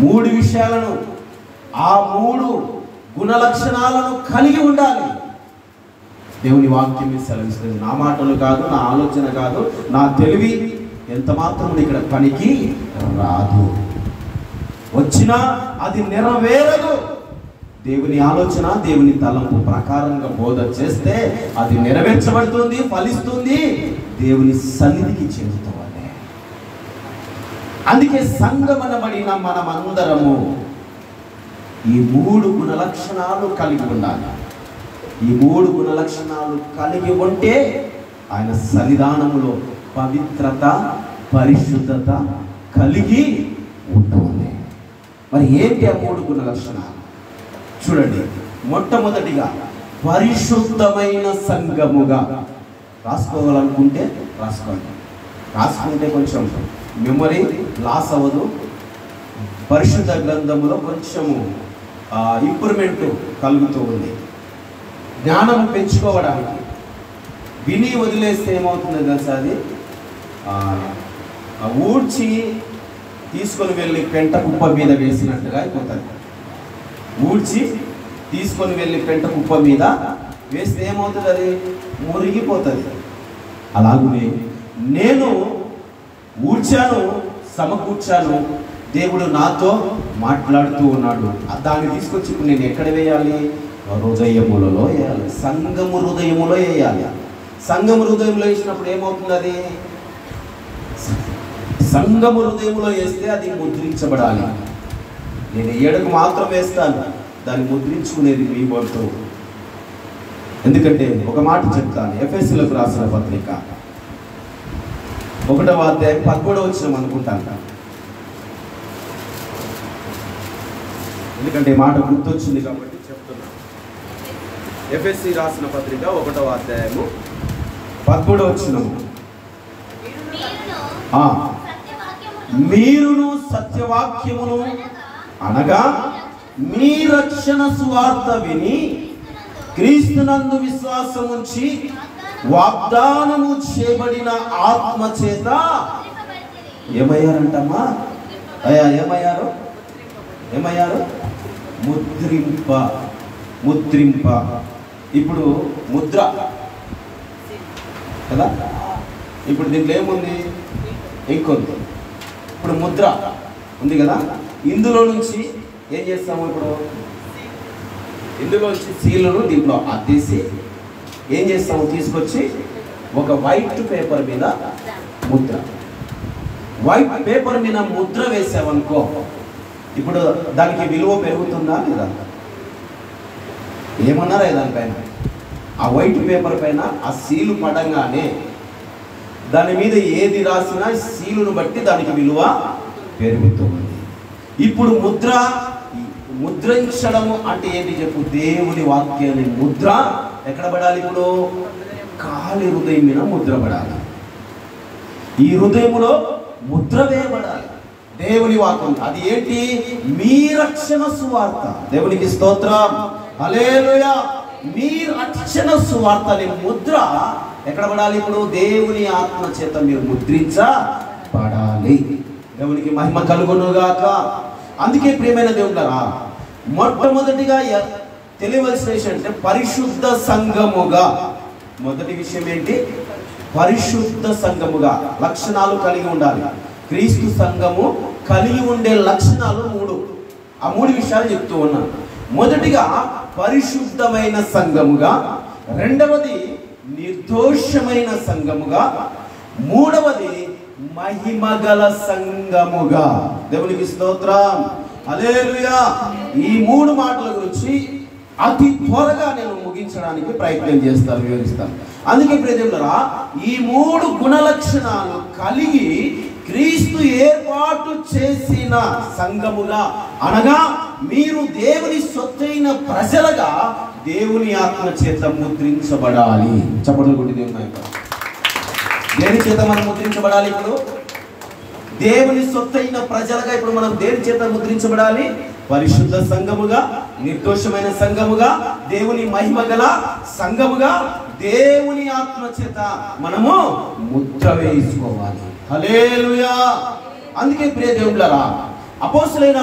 3 విషయాలను, ఆ 3 గుణ లక్షణాలను కలిగి ఉండాలి. దేవుని వాక్యం సెలవిస్తుంది. నా మాటలు కాదు, నా ఆలోచన కాదు, నా తెలివి ఎంత మాత్రం ఇక్కడ పనికి రాదు. వచ్చినా అది నెరవేరదు. దేవుని ఆలోచన, దేవుని తలంపు ప్రకారంగా బోధ చేస్తే అది నెరవేర్చబడుతుంది, ఫలిస్తుంది, దేవుని సన్నిధికి చెందుతుంది. అందుకే సంఘమనబడిన మనమందరము ఈ 3 గుణ లక్షణాలు కలిగి ఉండాలి. ఈ 3 గుణ లక్షణాలు కలిగి ఉంటే ఆయన సన్నిధానములో పవిత్రత, పరిశుద్ధత కలిగి ఉంటుంది. మరి ఏంటి ఆ 3 గుణ లక్షణాలు? చూడండి, మొట్టమొదటిగా పరిశుద్ధమైన సంఘముగా. రాసుకోవాలనుకుంటే రాసుకోండి, రాసుకుంటే కొంచెం మెమరీ లాస్ అవ్వదు. పరిశుద్ధ గ్రంథములో కొంచెము ఇంప్రూవ్మెంట్ కలుగుతూ ఉంది. జ్ఞానం పెంచుకోవడానికి విని వదిలేస్తే ఏమవుతుందో తెలుసా, అది ఊడ్చి తీసుకొని వెళ్ళి పెంట కుప్ప మీద వేసినట్టుగా అయిపోతుంది. ఊడ్చి తీసుకొని వెళ్ళి పెంట కుప్ప మీద వేస్తే ఏమవుతుంది, అది మురిగిపోతుంది. అలాగనే నేను ఊడ్చాను, సమకూర్చాను, దేవుడు నాతో మాట్లాడుతూ ఉన్నాడు. దాన్ని తీసుకొచ్చి ఇప్పుడు నేను ఎక్కడ వేయాలి? హృదయములలో వేయాలి, సంఘము హృదయములో వేయాలి. సంఘము హృదయంలో వేసినప్పుడు ఏమవుతుంది, అది సంఘము హృదయంలో వేస్తే అది ముద్రించబడాలి. నేను ఏడుకు మాత్రం వేస్తాను, దాన్ని ముద్రించుకునేది మీ వంతు. ఎందుకంటే ఒక మాట చెప్తాను, ఎఫెసీయులకు రాసిన పత్రిక 1వ అధ్యాయం 11వ వచనం అనుకుంటాను. ఎందుకంటే మాట గుర్తొచ్చింది కాబట్టి చెప్తున్నాను. ఎఫెసీ రాసిన పత్రిక 1వ అధ్యాయము 11వ వచనము. మీరును సత్యవాక్యమును అనగా మీ రక్షణ సువార్త విని క్రీస్తునందు విశ్వాసం ఉంచి వాగ్దానము చేయబడిన ఆత్మ చేత ఏమయ్యారంటమ్మా? ఏమయ్యారు? ముద్రింప. ఇప్పుడు ముద్ర కదా, ఇప్పుడు దీంట్లో ఏముంది? ఇంకొంది. ఇప్పుడు ముద్ర ఉంది కదా, ఇందులో నుంచి ఏం చేస్తాము? ఇప్పుడు ఇందులోంచి సీలును దీంట్లో అద్దేసి ఏం చేస్తాము? తీసుకొచ్చి ఒక వైట్ పేపర్ మీద ముద్ర, వైట్ పేపర్ మీద ముద్ర వేసామనుకో, ఇప్పుడు దానికి విలువ పెరుగుతుందా లేదా? ఏమన్నారా దానిపైన? ఆ వైట్ పేపర్ పైన ఆ సీలు పడంగానే దాని మీద ఏది రాసినా సీలును బట్టి దానికి విలువ పెరుగుతుంది. ఇప్పుడు ముద్రించడము అంటే ఏంటి చెప్పు? దేవుని వాక్యాన్ని ముద్ర ఎక్కడ పడాలి? ఇప్పుడు ఖాళీ హృదయం మీద ముద్ర పడాలి. ఈ హృదయములో ముద్ర వేయబడాలి దేవుని వాక్యం. అది ఏంటి? మీ రక్షణ సువార్త. దేవునికి స్తోత్రం, హల్లెలూయా. మీ రక్షణ సువార్త అనే ముద్ర ఎక్కడ పడాలి? ఇప్పుడు దేవుని ఆత్మ చేత మీరు ముద్రించబడాలి. దేవునికి మహిమ కలుగునుగాక. అందుకే ప్రియమైన దేవులారా, మొట్టమొదటిగా తెలియవలసిన విషయం అంటే పరిశుద్ధ సంఘముగా. మొదటి విషయం ఏంటి? పరిశుద్ధ సంఘముగా లక్షణాలు కలిగి ఉండాలి. క్రీస్తు సంఘము కలిగి ఉండే లక్షణాలు 3. ఆ 3 విషయాలు చెప్తూ ఉన్నాను. మొదటిగా పరిశుద్ధమైన సంఘముగా, రెండవది నిర్దోషమైన సంఘముగా, మూడవది మహిమగల సంఘముగా. దేవునికి స్తోత్రం, హల్లెలూయా. ఈ 3 మాటల గురించి అతి త్వరగా నేను ముగించడానికి ప్రయత్నం చేస్తాను, వివరిస్తాను. అందుకే ప్రియదేవులారా, ఈ 3 గుణలక్షణాలు కలిగి క్రీస్తు ఏర్పాటు చేసిన సంఘముగా, అనగా మీరు దేవుని సొత్తైన ప్రజలుగా దేవుని ఆత్మ చేత ముద్రించబడాలి. చప్పట్లు కొట్టి దేవుని యొక్క దేని చేత మనం ముద్రించబడాలి? ఇప్పుడు దేవుని సొత్తైన ప్రజలుగా ఇప్పుడు మనం దేని చేత ముద్రించబడాలి? పరిశుద్ధ సంఘముగా, నిర్దోషమైన సంఘముగా, దేవుని మహిమ గల సంఘముగా, దేవుని ఆత్మ చేత మనము ముద్ర వేసుకోవాలి. హల్లెలూయా. అందుకే ప్రియ దేవులారా, అపోస్తలుడైన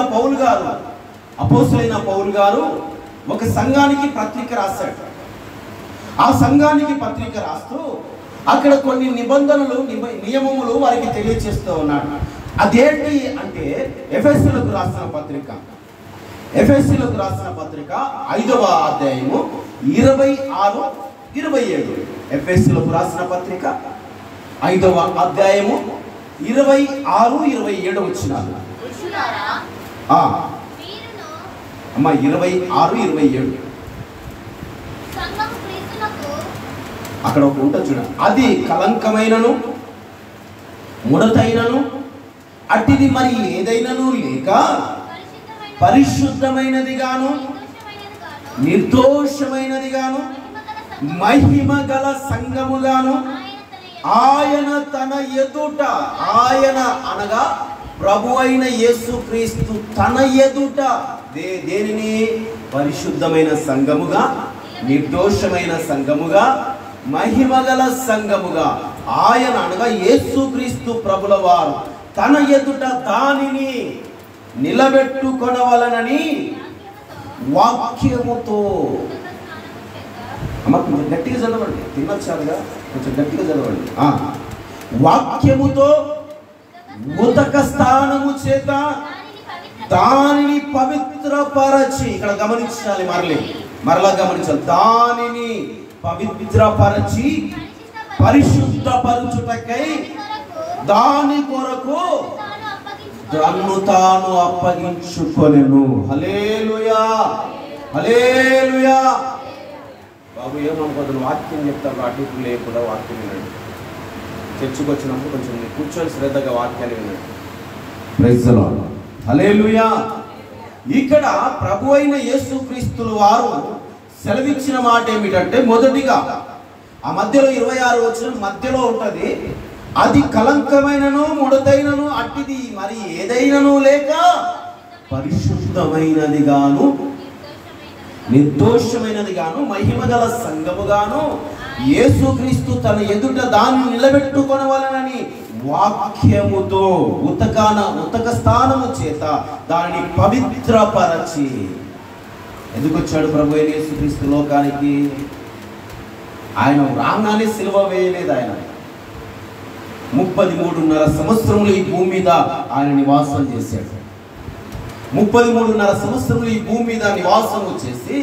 పౌలు గారు ఒక సంఘానికి పత్రిక రాశాడు. ఆ సంఘానికి పత్రిక రాస్తూ అక్కడ కొన్ని నిబంధనలు, నియమములు వారికి తెలియజేస్తూ ఉన్నాడు. అదేంటి అంటే ఎఫెసీయులకు రాసిన పత్రిక 5వ అధ్యాయము 26, 27. ఎఫెసీయులకు రాసిన పత్రిక 5వ అధ్యాయము 26, 27 వచనాలు. 26, 27 అక్కడ ఒక ఉంటుంది చూడండి. అది కలంకమైనను ముడతైనను అట్టిది మరి ఏదైనను లేక పరిశుద్ధమైనది గాను నిర్దోషమైనది గాను మహిమ గల సంఘముగాను ఆయన తన ఎదుట, ఆయన అనగా ప్రభు అయిన యేసుక్రీస్తు తన ఎదుట దేనిని పరిశుద్ధమైన సంఘముగా, నిర్దోషమైన సంఘముగా, మహిమగల సంఘముగా, ఆయన అనగా యేసుక్రీస్తు ప్రభుల వారు తన ఎదుట దానిని నిలబెట్టుకొనవలనని వాక్యముతో, కొంచెం గట్టిగా చదవండి, తినొచ్చారుగా, కొంచెం గట్టిగా చదవండి. వాక్యముతో ఉదక స్థానము చేత దానిని పవిత్రపరచి, ఇక్కడ గమనించాలి, మరలా గమనించాలి, దానిని పవిత్రపరచి పరిశుద్ధపరచుటకై దాని కొరకు తన్ను తాను అప్పగించుకొనెను. హల్లెలూయా, హల్లెలూయా. బాబు ఏమనుకోదు, వాక్యం చెప్తారు, అటు లేకుండా వాక్యం వినండి. చర్చికి వచ్చినప్పుడు కొంచెం కూర్చొని శ్రద్ధగా వాక్యాన్ని వినండి. Praise the Lord. హల్లెలూయా. ఇక్కడ ప్రభు అయిన యేసుక్రీస్తుల వారు సెలవిచ్చిన మాట ఏమిటంటే, మొదటిగా ఆ మధ్యలో 26 వచనం మధ్యలో ఉంటది, అది కలంకమైనను ముడతైనను అట్టిది మరి ఏదైనను లేక పరిశుద్ధమైనది గాను నిర్దోషమైనది గాను మహిమగల సంఘముగాను యేసుక్రీస్తు తన ఎదుట దాన్ని నిలబెట్టుకొనవలనని వాక్యముతో ఉతక స్థానము చేత దానిని పవిత్రపరచి. ఎందుకు వచ్చాడు ప్రభు అయిన యేసుక్రీస్తు లోకానికి? ఆయన రాగానే సిలువ వేయలేదు. ఆయన 33.5 సంవత్సరములు ఈ భూమి మీద ఆయన నివాసం చేశాడు. 33.5 సంవత్సరములు ఈ భూమి మీద నివాసం చేసి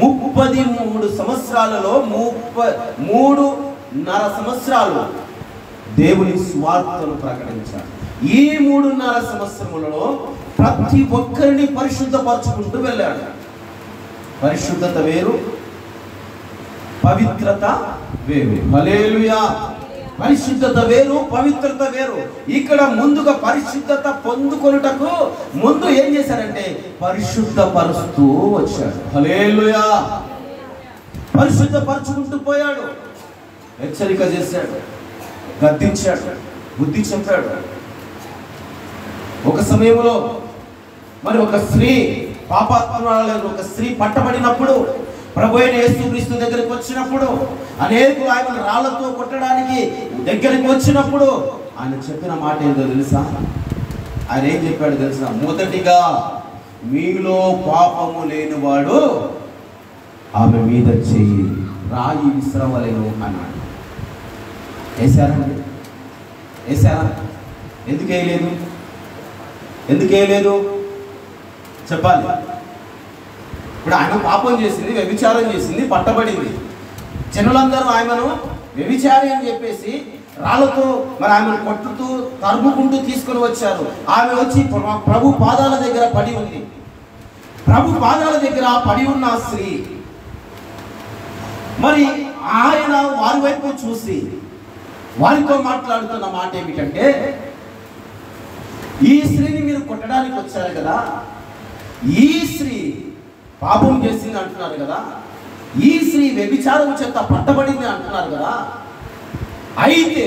33 సంవత్సరాలలో 3.5 సంవత్సరాలు దేవుని స్వార్థను ప్రకటించాడు. ఈ 3.5 సంవత్సరములలో ప్రతి ఒక్కరిని పరిశుద్ధపరచుకుంటూ వెళ్ళాడు. పరిశుద్ధత వేరు, పవిత్రత వేరు. హల్లెలూయా. పరిశుద్ధత వేరు, పవిత్రత వేరు. ఇక్కడ ముందుగా పరిశుద్ధత పొందుకొనుటకు ముందు ఏం చేశారంటే పరిశుద్ధపరుస్తూ వచ్చాడు. హల్లెలూయా. పరిశుద్ధపరచుకుంటూ పోయాడు. హెచ్చరిక చేశాడు, గద్దించాడు, బుద్ధి చెప్పాడు. ఒక సమయంలో మరి ఒక స్త్రీ, పాపాత్మురాలైన ఒక స్త్రీ పట్టబడినప్పుడు ప్రభు అయిన యేసుక్రీస్తు దగ్గరికి వచ్చినప్పుడు, అనేకులు ఆయన రాళ్లతో కొట్టడానికి దగ్గరికి వచ్చినప్పుడు ఆయన చెప్పిన మాట ఏంటో తెలుసా? ఆయన ఏం చెప్పాడు తెలుసా? మొదటిగా మీలో పాపము లేనివాడు ఆమె మీద చెయ్యి రాయి విసరవలెను అన్నాడు. వేశారండి? వేశారా? ఎందుకు వేయలేదు? చెప్పాలి. ఇప్పుడు ఆయన పాపం చేసింది, వ్యభిచారం చేసింది, పట్టబడింది. జనులందరూ ఆమెను వ్యభిచారి అని చెప్పేసి రాళ్ళతో మరి ఆమెను కొట్టుతూ తరుముకుంటూ తీసుకొని వచ్చారు. ఆమె వచ్చి ప్రభు పాదాల దగ్గర పడి ఉంది. ప్రభు పాదాల దగ్గర పడి ఉన్న స్త్రీ, మరి ఆయన వారి వైపు చూసి వారితో మాట్లాడుతున్న మాట ఏమిటంటే, ఈ స్త్రీని మీరు కొట్టడానికి వచ్చారు కదా, ఈ స్త్రీ పాపం చేసింది అంటున్నారు కదా, ఈ స్త్రీ వ్యభిచారం చేత పట్టబడింది అంటున్నారు కదా, అయితే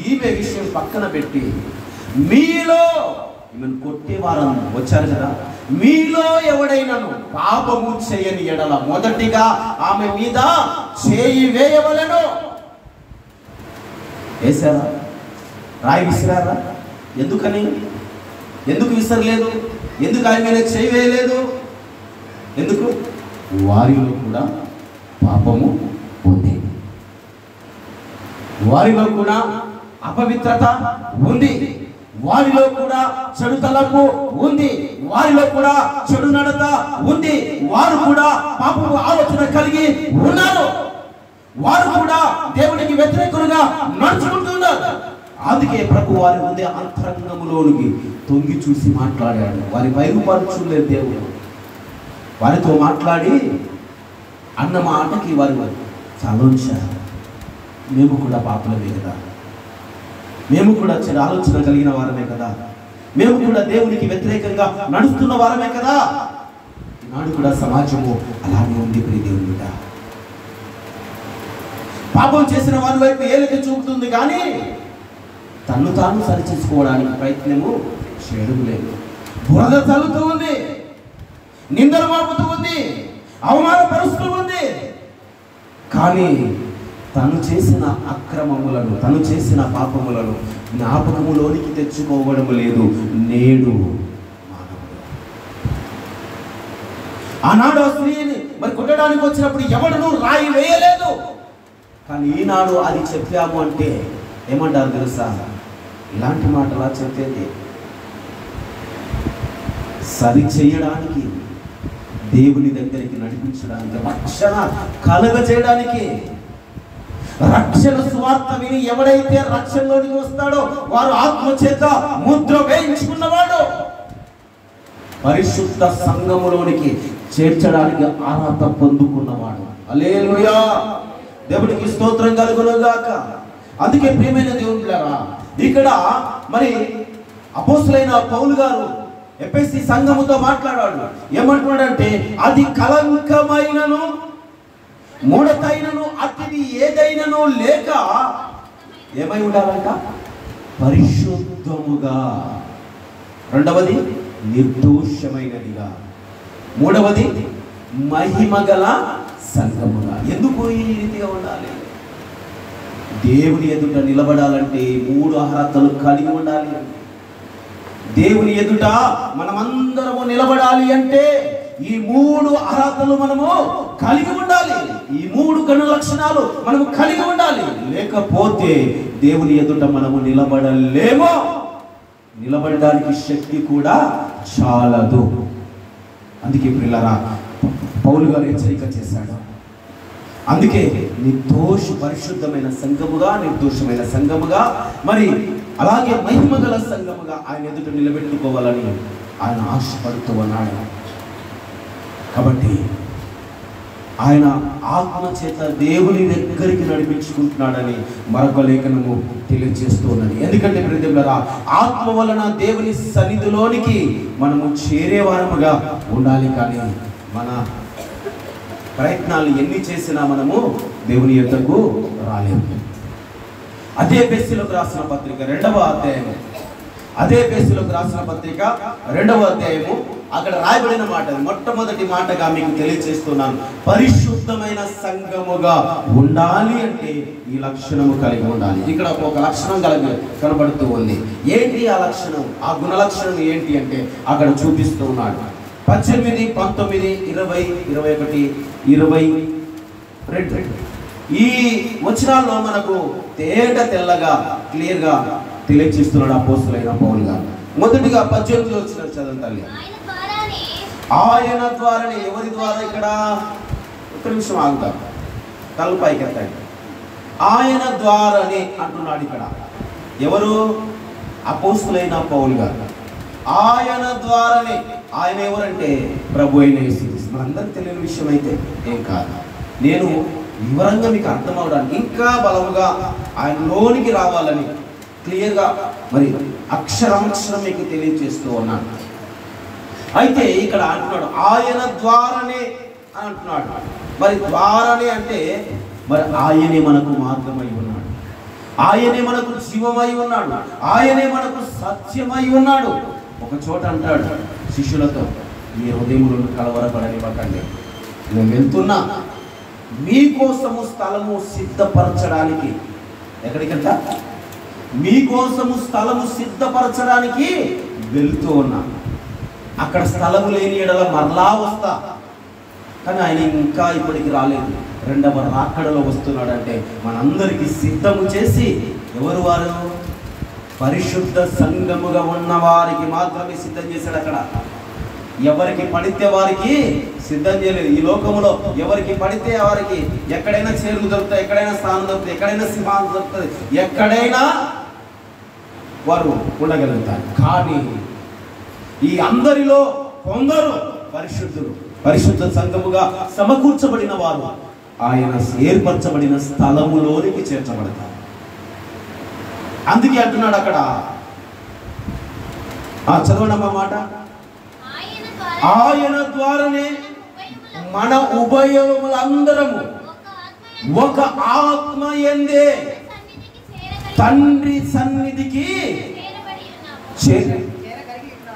ఈమె విషయం పక్కన పెట్టి మీలో ఈమెను కొట్టేవారు వచ్చారు కదా, మీలో ఎవడైనాను పాపము చేయని ఎడల మొదటిగా ఆమె మీద చేయి వేయవలెను. వేసారా? రాయి విసిరారా? ఎందుకని? ఎందుకు విసరలేదు? ఎందుకు ఆయన మీద చేయి వేయలేదు? ఎందుకు? వారిలో కూడా పాపము ఉంది, వారిలో కూడా అపవిత్రత ఉంది, వారిలో కూడా చెడు తలంపు ఉంది, వారిలో కూడా చెడు నడత ఉంది, వారు కూడా పాపపు ఆలోచన కలిగి ఉన్నారు, వారు కూడా దేవునికి వ్యతిరేకులుగా నడుచుకుంటున్నారు. అందుకే ప్రభు వారి ముందే అంతరంగంలోనికి తొంగి చూసి మాట్లాడాడు. వారి బయలుపరచులేదు దేవుడు. వారితో మాట్లాడి అన్న మాటకి వారు చాలోంచారు. మేము కూడా పాపలమే కదా, మేము కూడా చెడు ఆలోచన కలిగిన వారమే కదా, మేము కూడా దేవునికి వ్యతిరేకంగా నడుస్తున్న వారమే కదా. ఈనాడు కూడా సమాజము అలాగే ఉంది. ప్రియ దేవుని బిడ్డ, పాపం చేసిన వారి వైపు ఏలెత్తి చూపుతుంది కానీ తన్ను తాను సరిచేసుకోవడానికి ప్రయత్నము చేయడం లేదు. బురద చల్లుతూ ఉంది, నిందలు మోపుతూ ఉంది, అవమానపరుస్తూ ఉంది, కానీ తను చేసిన అక్రమములను, తను చేసిన పాపములను జ్ఞాపకములోనికి తెచ్చుకోవడం లేదు. నేడు ఆనాడు స్త్రీని మరి కొట్టడానికి వచ్చినప్పుడు ఎవడను రాయి వేయలేదు, కానీ ఈనాడు అది చెప్పాము అంటే ఏమంటారు తెలుసా? ఇలాంటి మాటలా చెప్పేది సరి చేయడానికి, దేవుని దగ్గరికి నడిపించడానికి, రక్షణ కలుగ చేయడానికి. రక్షణ సువార్త విని ఎవడైతే రక్షణలోనికి వస్తాడో వారు ఆత్మ చేత ముద్ర వేయించుకున్నవాడు పరిశుద్ధ సంఘములోనికి చేర్చడానికి అర్హత పొందుకున్నవాడు. హల్లెలూయా, దేవునికి స్తోత్రం కలుగును గాక. అందుకే ప్రియమైన దేవునిలారా, ఇక్కడ మరి అపోస్తలుడైన పౌలు గారు ఎఫెసీ సంఘముతో మాట్లాడాడు. ఏమంటున్నాడంటే, అది కలంకమైనను ముడతైనను అతిది ఏదైనను లేక ఏమై ఉండాలంట? పరిశుద్ధముగా. రెండవది నిర్దోషమైనదిగా. మూడవది మహిమగల సంఘముగా. ఎందుకు ఈ రీతిగా ఉండాలి? దేవుని ఎదుట నిలబడాలంటే 3 అర్హతలు కలిగి ఉండాలి. దేవుని ఎదుట మనమందరము నిలబడాలి అంటే ఈ 3 అర్హతలు మనము కలిగి ఉండాలి. ఈ 3 గుణ లక్షణాలు మనము కలిగి ఉండాలి. లేకపోతే దేవుని ఎదుట మనము నిలబడలేమో. నిలబడడానికి శక్తి కూడా చాలదు. అందుకే ప్రియులారా, పౌలు గారు హెచ్చరిక చేశాడు. అందుకే నిర్దోష పరిశుద్ధమైన సంఘముగా, నిర్దోషమైన సంఘముగా, మరి అలాగే మహిమగల సంఘముగా ఆయన ఎదుట నిలబెట్టుకోవాలని ఆయన ఆశపడుతూ ఉన్నాడు. కాబట్టి ఆయన ఆత్మ చేత దేవుని దగ్గరికి నడిపించుకుంటున్నాడని మరొక లేఖనము తెలియజేస్తూ ఉన్నది. ఎందుకంటే ప్రియదేవులారా, ఆత్మ వలన దేవుని సన్నిధిలోనికి మనము చేరేవారముగా ఉండాలి. కానీ మన ప్రయత్నాలు ఎన్ని చేసినా మనము దేవుని యొద్దకు రాలేము. అదే ఎఫెసీయులకు రాసిన పత్రిక 2వ అధ్యాయము, అదే ఎఫెసీయులకు రాసిన పత్రిక 2వ అధ్యాయము, అక్కడ రాయబడిన మాట, మొట్టమొదటి మాటగా మీకు తెలియజేస్తున్నాను. పరిశుద్ధమైన సంఘముగా ఉండాలి అంటే ఈ లక్షణము కలిగి ఉండాలి. ఇక్కడ ఒక లక్షణం కనబడుతూ ఉంది. ఏంటి ఆ లక్షణం? ఆ గుణ లక్షణం ఏంటి అంటే అక్కడ చూపిస్తూ ఉన్నాడు. 18, 19, 20, 21, 22 ఈ వచనాల్లో మనకు తెల్లగా క్లియర్గా తెలియజేస్తున్నాడు అపోస్తలుడైన పౌలు గారు. మొదటిగా 18 వచ్చిన చదవండి తల్లి. ఆయన ద్వారానే. ఎవరి ద్వారా? ఇక్కడ ఒక్క నిమిషం ఆగుతాం, తలపైకి ఎత్తండి. ఆయన ద్వారానే అంటున్నాడు ఇక్కడ. ఎవరు? అపోస్తలుడైన పౌలు గారు. ఆయన ద్వారానే ఆయన ఎవరంటే ప్రభు అయిన యేసుక్రీస్తు. మనందరికీ తెలియని విషయం అయితే ఏం కాదు. నేను వివరంగా మీకు అర్థం అవడానికి ఇంకా బలముగా ఆయనలోనికి రావాలని క్లియర్గా మరి అక్షరం మీకు తెలియజేస్తూ ఉన్నాను. అయితే ఇక్కడ అంటున్నాడు ఆయన ద్వారానే అని అంటున్నాడు. మరి ద్వారానే అంటే మరి ఆయనే మనకు మార్గమై ఉన్నాడు, ఆయనే మనకు జీవమై ఉన్నాడు, ఆయనే మనకు సత్యమై ఉన్నాడు. ఒక చోట అంటాడు శిష్యులతో, మీ హృదయములను కలవరపడనివ్వకండి, నేను వెళ్తున్నా మీకోసము స్థలము సిద్ధపరచడానికి. ఎక్కడికంట? మీకోసము స్థలము సిద్ధపరచడానికి వెళ్తూ ఉన్నా. అక్కడ స్థలము లేని ఎడల మరలా వస్తా. కానీ ఆయన ఇంకా ఇప్పటికి రాలేదు, రెండవ రాకడలో వస్తున్నాడంటే మనందరికీ సిద్ధము చేసి, ఎవరు వారు? పరిశుద్ధ సంఘముగా ఉన్న వారికి మాత్రమే సిద్ధం చేశాడు. అక్కడ ఎవరికి పడితే వారికి సిద్ధం చేయలేదు. ఈ లోకంలో ఎవరికి పడితే వారికి ఎక్కడైనా చేరుకు దొరుకుతాయి, ఎక్కడైనా స్థానం దొరుకుతాయి, ఎక్కడైనా సింహాలు దొరుకుతుంది, ఎక్కడైనా వారు ఉండగలుగుతారు. కానీ ఈ అందరిలో కొందరు పరిశుద్ధులు, పరిశుద్ధ సంఘముగా సమకూర్చబడిన వారు ఆయన ఏర్పరచబడిన స్థలములోనికి చేర్చబడతారు. అందుకే అంటున్నాడు అక్కడ, చదవనమ్మ మాట, ఆయన ద్వారానే మన ఉభయములందరము ఒక ఆత్మ యందే తండ్రి సన్నిధికి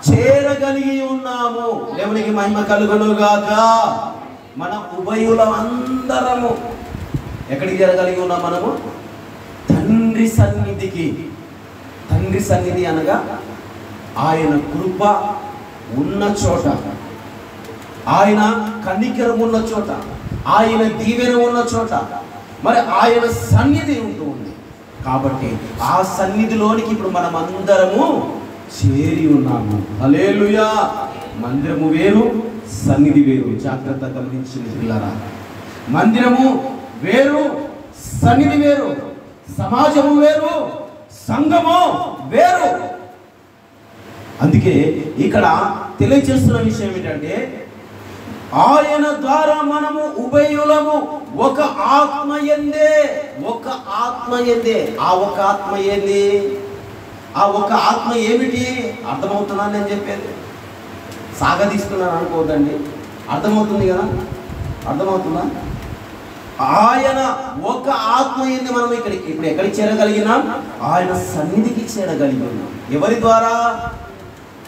చేరగలిగి ఉన్నాము. దేవునికి మహిమ కలుగునుగాక. మన ఉభయులందరము ఎక్కడికి చేరగలిగి ఉన్నాం? మనము తండ్రి సన్నిధికి. తండ్రి సన్నిధి అనగా ఆయన కృప ఉన్న చోట, ఆయన కనికరం ఉన్న చోట, ఆయన దీవెన ఉన్న చోట, మరి ఆయన సన్నిధి ఉంటూ ఉంది. కాబట్టి ఆ సన్నిధిలోనికి ఇప్పుడు మనం అందరము చేరి ఉన్నాము. హల్లెలూయా. మందిరము వేరు, సన్నిధి వేరు. జాగ్రత్త గమనించిన పిల్లరా, మందిరము వేరు, సన్నిధి వేరు, సమాజము వేరు, సంఘము వేరు. అందుకే ఇక్కడ తెలియజేస్తున్న విషయం ఏంటంటే, ఆయన ద్వారా మనము ఉభయులము ఒక ఆత్మ యందే. ఒక ఆత్మ యందే. ఆ ఒక ఆత్మ ఏంది? ఆ ఒక ఆత్మ ఏమిటి? అర్థమవుతున్నా నేను చెప్పేది? సాగదీస్తున్నాను అనుకోవద్దండి, అర్థమవుతుంది కదా? అర్థమవుతుందా? ఆయన ఒక ఆత్మ ఏంది? మనం ఇప్పుడు ఎక్కడికి చేరగలిగినాం? ఆయన సన్నిధికి చేరగలిగి ఉన్నాం. ఎవరి ద్వారా?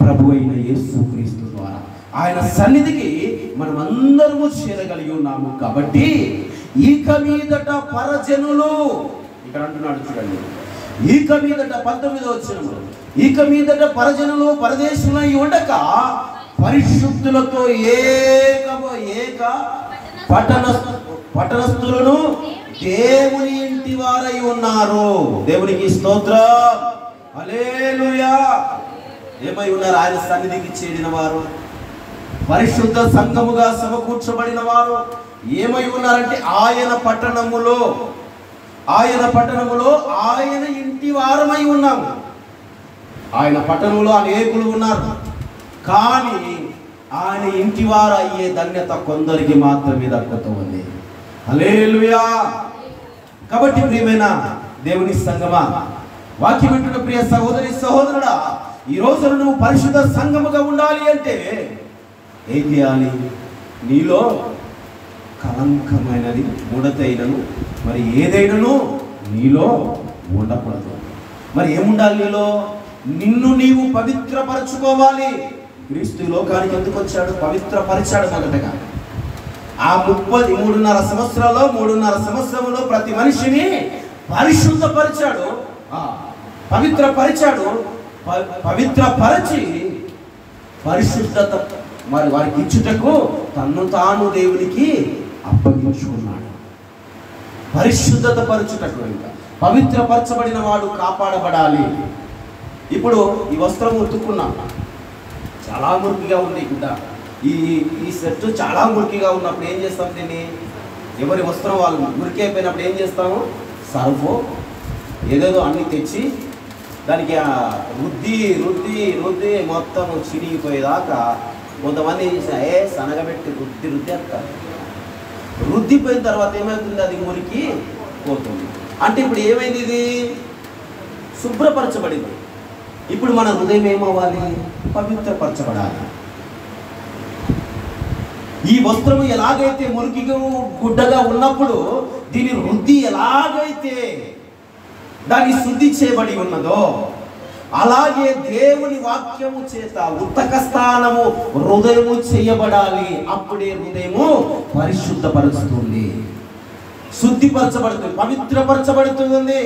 ప్రభు అయిన యేసుక్రీస్తు ద్వారా. ఆయన సన్నిధికి మనం అందరము చేరగలిగి ఉన్నాము. కాబట్టి ఇక మీదట పరజనులు, ఇక్కడ అంటున్నాడు చూడండి, ఇక మీదట 19వ వచనంలో, ఇక మీదట పరజనులు పరదేశులై ఉండక పరిశుద్ధులతో ఏక పట్టణస్థులను దేవుని ఇంటి వారై ఉన్నారు. దేవునికి స్తోత్రం. హల్లెలూయా. ఏమై ఉన్నారు? ఆయన సన్నిధికి చేరిన వారు, పరిశుద్ధ సంఘముగా సమకూర్చబడిన వారు ఏమై ఉన్నారంటే, ఆయన పట్టణములో ఆయన ఇంటి వారమై ఉన్నాము. ఆయన పట్టణంలో అనేకులు ఉన్నారు, కానీ ఆయన ఇంటి వారు అయ్యే ధన్యత కొందరికి మాత్రమే దక్కుతూ ఉంది. హల్లెలూయా. కాబట్టి ప్రియమైన దేవుని సంగమా, వాక్యం వింటున్న ప్రియ సహోదరి సహోదరుడా, ఈ రోజు నువ్వు పరిశుద్ధ సంఘముగా ఉండాలి అంటే ఏం చేయాలి? నీలో కలంకమైనది, ముడతైనను మరి ఏదైనాను నీలో ఉండకూడదు. మరి ఏముండాలి నీలో? నిన్ను నీవు పవిత్రపరచుకోవాలి. క్రీస్తు లోకానికి ఎందుకు వచ్చాడు? పవిత్రపరిచాడు. మొదటగా ఆ 3.5 సంవత్సరంలో ప్రతి మనిషిని పరిశుద్ధపరిచాడు, పవిత్రపరిచాడు. పవిత్రపరచి పరిశుద్ధత మరి వారికి ఇచ్చుటకు తన్ను తాను దేవునికి అప్పగించుకున్నాడు. పరిశుద్ధత పరచుటకు, ఇంకా పవిత్రపరచబడిన వాడు కాపాడబడాలి. ఇప్పుడు ఈ వస్త్రం ఉతుక్కున్నా, చాలా మురికిగా ఉంది. ఇంకా ఈ సెట్ చాలా మురికిగా ఉన్నప్పుడు ఏం చేస్తాం? దీన్ని ఎవరి వస్త్రం వాళ్ళు మురికి అయిపోయినప్పుడు ఏం చేస్తాము? సర్ఫో ఏదేదో అన్ని తెచ్చి దానికి రుద్ది మొత్తం చిరిగిపోయేదాకా కొంతమంది ఏం చేసిన సనగబెట్టి రుద్ది అంటారు. రుద్దిపోయిన తర్వాత ఏమవుతుంది? అది మురికి పోతుంది. అంటే ఇప్పుడు ఏమైంది? ఇది శుభ్రపరచబడింది. ఇప్పుడు మన హృదయం ఏమవ్వాలి? పవిత్రపరచబడాలి. ఈ వస్త్రము ఎలాగైతే మురికిగా గుడ్డగా ఉన్నప్పుడు దీని వృద్ధి ఎలాగైతే దాన్ని శుద్ధి చేయబడి ఉన్నదో, అలాగే దేవుని వాక్యము చేత ఉత్తక స్థానము హృదయము చేయబడాలి. అప్పుడే హృదయము పరిశుద్ధపరుస్తుంది, శుద్ధిపరచబడుతుంది, పవిత్రపరచబడుతుంది.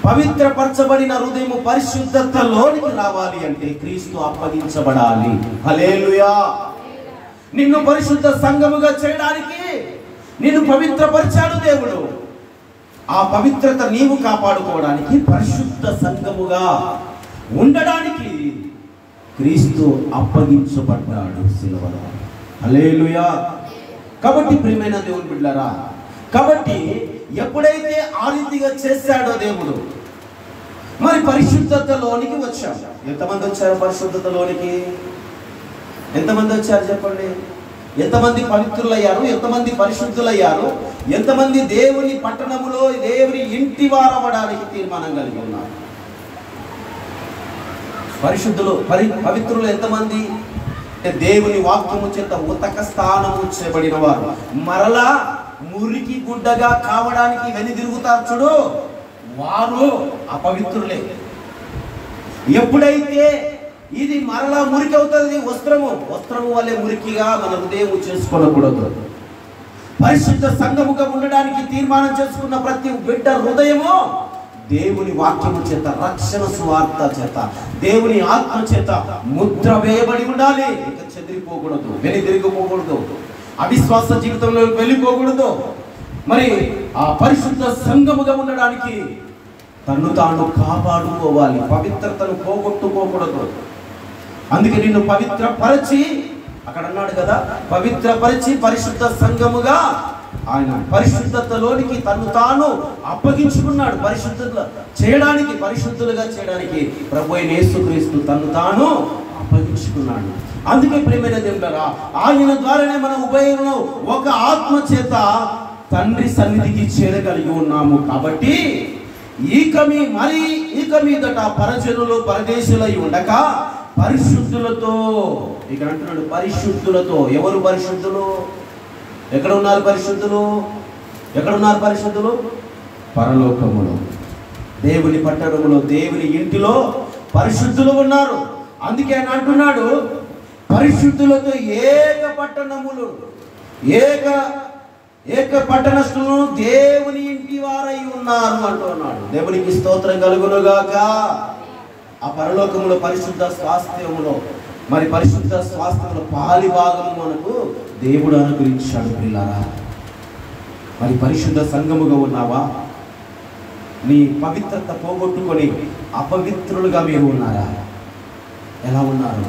పవిత్రపరచబడిన హృదయము పరిశుద్ధతలోనికి రావాలి అంటే క్రీస్తు అప్పగించబడాలి. హల్లెలూయా. నిన్ను పరిశుద్ధ సంఘముగా చేయడానికి నిన్ను పవిత్రపరిచాడు దేవుడు. ఆ పవిత్రత నీవు కాపాడుకోవడానికి, పరిశుద్ధ సంఘముగా ఉండడానికి క్రీస్తు అప్పగించబడ్డాడు సిలువలో. హల్లెలూయా. కాబట్టి ప్రియమైన దేవుని బిడ్డలారా, కాబట్టి ఎప్పుడైతే ఆ రీతిగా చేశాడో దేవుడు, మరి పరిశుద్ధతలోనికి వచ్చాడు. ఎంతమంది వచ్చారు పరిశుద్ధతలోనికి? ఎంతమంది వచ్చారు చెప్పండి? ఎంతమంది పవిత్రులయ్యారు? ఎంతమంది పరిశుద్ధులయ్యారు? ఎంతమంది దేవుని పట్టణములో దేవుని ఇంటి వారవడానికి తీర్మానం కలిగి ఉన్నారు? పరిశుద్ధులు పవిత్రులు ఎంతమంది? దేవుని వాక్యము చేత ఉతక స్థానము చేయబడిన వారు. మరలా మురికి గుడ్డగా కావడానికి వెనుదిరుగుతారు చూడు, వారు అపవిత్రులే. ఎప్పుడైతే ఇది మరలా మురికి అవుతుంది, వస్త్రము వల్లే మురికిగా మన హృదయం చేసుకోకూడదు. పరిశుద్ధ సంఘముగా ఉండడానికి తీర్మానం చేసుకున్న ప్రతి బిడ్డ హృదయము దేవుని వాక్యము చేత, రక్షణ సువార్త చేత, దేవుని ఆత్మ చేత ముద్ర వేయబడి ఉండాలి. ఇక చెదిరిపోకూడదు, వెనుదిరిగిపోకూడదు, అవిశ్వాస జీవితంలో వెళ్ళిపోకూడదు. మరి ఆ పరిశుద్ధ సంఘముగా ఉండడానికి తన్ను తాను కాపాడుకోవాలి, పవిత్రతను పోగొట్టుకోకూడదు. అందుకే నిన్ను పవిత్రపరచి, అక్కడ అన్నాడు కదా, పవిత్రపరిచి పరిశుద్ధ సంఘముగా ఆయన పరిశుద్ధతలోనికి తన్ను తాను అప్పగించుకున్నాడు. పరిశుద్ధులుగా చేయడానికి ప్రభు అయిన యేసుక్రీస్తు తన్ను తాను అప్పగించుకున్నాడు. అందుకే ప్రియమైన దేవులారా, ఆయన ద్వారానే మనం ఉభయులను ఒక ఆత్మ చేత తండ్రి సన్నిధికి చేరగలిగి ఉన్నాము. కాబట్టి ఇక మీదట పరజనులు పరదేశులై ఉండక పరిశుద్ధులతో, ఇక్కడ అంటున్నాడు పరిశుద్ధులతో. ఎవరు పరిశుద్ధులు? ఎక్కడ ఉన్నారు పరిశుద్ధులు? ఎక్కడున్నారు పరిశుద్ధులు? పరలోకములో, దేవుని పట్టణములో, దేవుని ఇంటిలో పరిశుద్ధులు ఉన్నారు. అందుకే ఆయన అంటున్నాడు పరిశుద్ధులతో ఏక పట్టణస్థులను దేవుని ఇంటి వారై ఉన్నారు అంటున్నాడు. దేవునికి స్తోత్రం కలుగునుగాక. ఆ పరలోకములో పరిశుద్ధ స్వాస్థ్యములో, మరి పరిశుద్ధ స్వాస్థ్యంలో పాలి భాగము మనకు దేవుడు అనుగ్రహించాడు. పిల్లారా, మరి పరిశుద్ధ సంఘముగా ఉన్నావా? నీ పవిత్రత పోగొట్టుకొని అపవిత్రులుగా మీరు ఉన్నారా? ఎలా ఉన్నారు?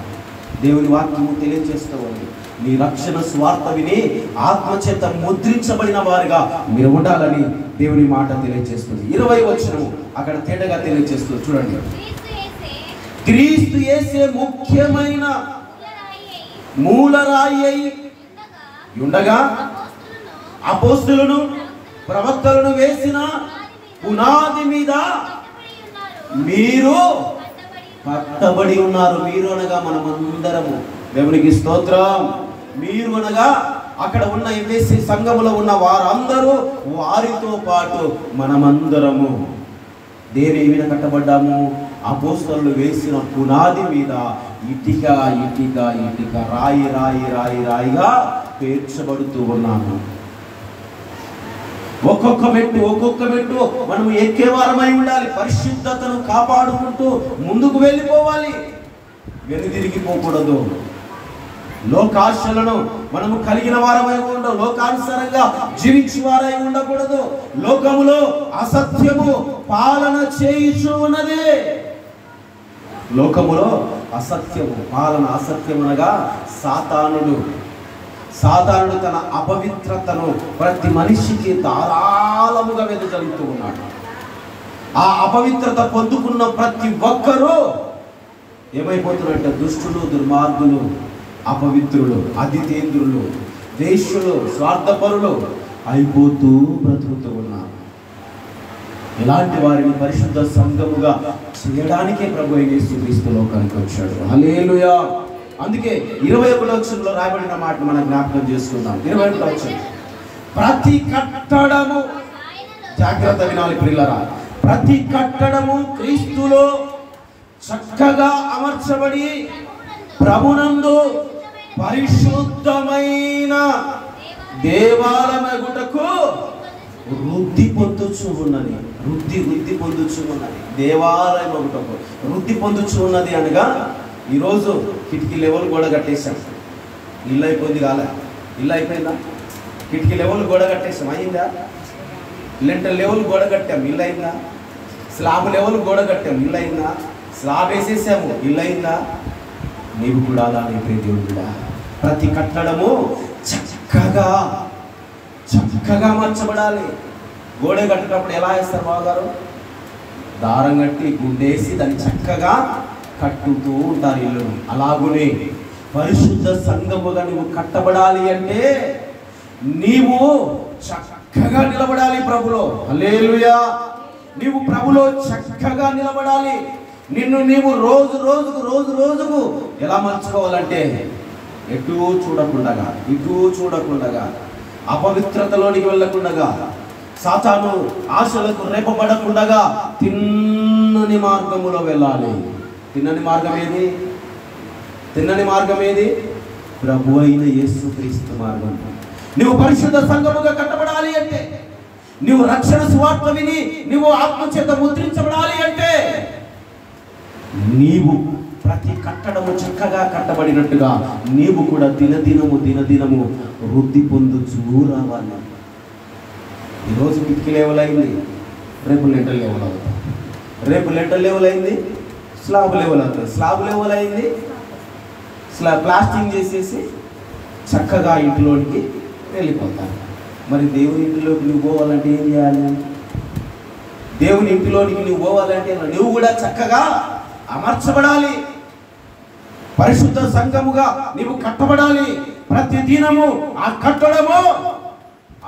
దేవుని వాక్యము తెలియజేస్తూ ఉంది. నీ రక్షణ స్వార్థ విని ఆత్మచేత ముద్రించబడిన వారుగా మీరు ఉండాలని దేవుని మాట తెలియజేస్తుంది. 20వ వచనం అక్కడ తేటగా తెలియజేస్తుంది. చూడండి, క్రీస్తు యేసే ముఖ్యమైన మూలరాయి అయి ఉండగా అపోస్తులను ప్రవక్తలను వేసిన పునాది మీద మీరు కట్టబడి ఉన్నారు. మీరు అనగా మనమందరము. దేవునికి స్తోత్రం. మీరు అనగా అక్కడ ఉన్న ఎఫెసీ సంఘములో ఉన్న వారందరూ, వారితో పాటు మనమందరము దేని మీద కట్టబడ్డాము? అపోస్తలులు వేసిన పునాది మీద ఇటిక ఇటిక ఇటిక, రాయి రాయి రాయి రాయిగా పేర్చబడుతూ ఉన్నాము. ఒక్కొక్క మెట్టు మనము ఎక్కేవారమై ఉండాలి. పరిశుద్ధతను కాపాడుకుంటూ ముందుకు వెళ్ళిపోవాలి, వెనుదిరిగిపోకూడదు. లోకాశలను మనము కలిగిన వారమై ఉండవు, లోకానుసారంగా జీవించి వారై ఉండకూడదు. లోకములో అసత్యము పాలన చేయుచు ఉన్నది. లోకములో అసత్యము పాలన, అసత్యమునగా సాతానుడు తన అపవిత్రతను ప్రతి మనిషికి ధారాళముగా వెదజల్లుతూ ఉన్నాడు. ఆ అపవిత్రత పొందుకున్న ప్రతి ఒక్కరూ ఏమైపోతున్నారంటే దుష్టులు, దుర్మార్గులు, అపవిత్రులు, అతిథేంద్రులు, వేశ్యులు, స్వార్థపరులు అయిపోతూ బ్రతుకుతూ ఉన్నారు. ఇలాంటి వారిని పరిశుద్ధ సంఘముగా చేయడానికే ప్రభు అయిన యేసుక్రీస్తు లోకానికి వచ్చాడు. హల్లెలూయా. అందుకే 21వ వచనంలో రాయబడిన మాట మనం జ్ఞాపకం చేసుకుందాం. 21వ వచనం, ప్రతి కట్టడము, జాగ్రత్త వినాలి ప్రియులారా, ప్రతి కట్టడము క్రీస్తులో చక్కగా అమర్చబడి ప్రభునందు పరిశుద్ధమైన దేవాలయమునకు వృద్ధి పొందుచు ఉన్నది. వృద్ధి పొందుచు ఉన్నది. దేవాలయం ఒకటకు వృద్ధి పొందుచు ఉన్నది అనగా, ఈరోజు కిటికీ లెవెల్ గోడ కట్టేసాం. ఇల్లు అయిపోయింది కాలే? ఇల్లు అయిపోయిందా? కిటికీ లెవెల్ గోడ కట్టేసాం, అయిందా? లెంటర్ లెవెల్ గోడ కట్టాం, ఇల్లు అయిందా? స్లాబ్ లెవెల్ గోడ కట్టాం, ఇల్లు అయిందా? స్లాబ్ వేసేసాము, ఇల్లు అయిందా? నీవు కూడా అలానే దేవుడా, ప్రతి కట్టడము చక్కగా మార్చబడాలి. గోడ కట్టినప్పుడు ఎలా వేస్తారు బావగారు? దారం కట్టి గుండేసి దాన్ని చక్కగా కట్టుతూ ఉంటారు ఇల్లును. అలాగునే పరిశుద్ధ సంఘముగా నువ్వు కట్టబడాలి అంటే నీవు చక్కగా నిలబడాలి ప్రభులో. హల్లెలూయా. నీవు ప్రభులో చక్కగా నిలబడాలి. నిన్ను నీవు రోజు రోజుకు ఎలా మార్చుకోవాలంటే, ఎటు చూడకుండగా, ఇటు చూడకుండగా, అపవిత్రతలోనికి వెళ్ళకుండగా, సాతాను ఆశలకు రేపబడకుండగా తిన్నని మార్గములో వెళ్ళాలి. తిన్నని మార్గం ఏది? ప్రభు అయిన యేసుక్రీస్తు మార్గం. నువ్వు పరిశుద్ధ సంఘముగా కట్టబడాలి అంటే, నువ్వు రక్షణ సువార్త విని నువ్వు ఆత్మచేత ముద్రించబడాలి అంటే, నీవు ప్రతి కట్టడము చక్కగా కట్టబడినట్టుగా నీవు కూడా దినదినము వృద్ధి పొందుచూ రావాలి. ఈరోజు కిటికీ లెవెల్ అయింది, రేపు లెంటర్ లెవెల్ అవుతుంది. రేపు లెంటర్ లెవెల్ అయింది, స్లాబ్ లెవెల్ అవుతుంది. స్లాబ్ లెవెల్ అయింది, ప్లాస్టింగ్ చేసేసి చక్కగా ఇంటిలోనికి వెళ్ళిపోతాను. మరి దేవుని ఇంటిలోకి నువ్వు పోవాలంటే ఏం చేయాలి? దేవుని ఇంటిలోనికి నువ్వు పోవాలంటే నువ్వు కూడా చక్కగా అమర్చబడాలి. పరిశుద్ధ సంఘముగా నీవు కట్టబడాలి. ప్రతి దినము ఆ కట్టడము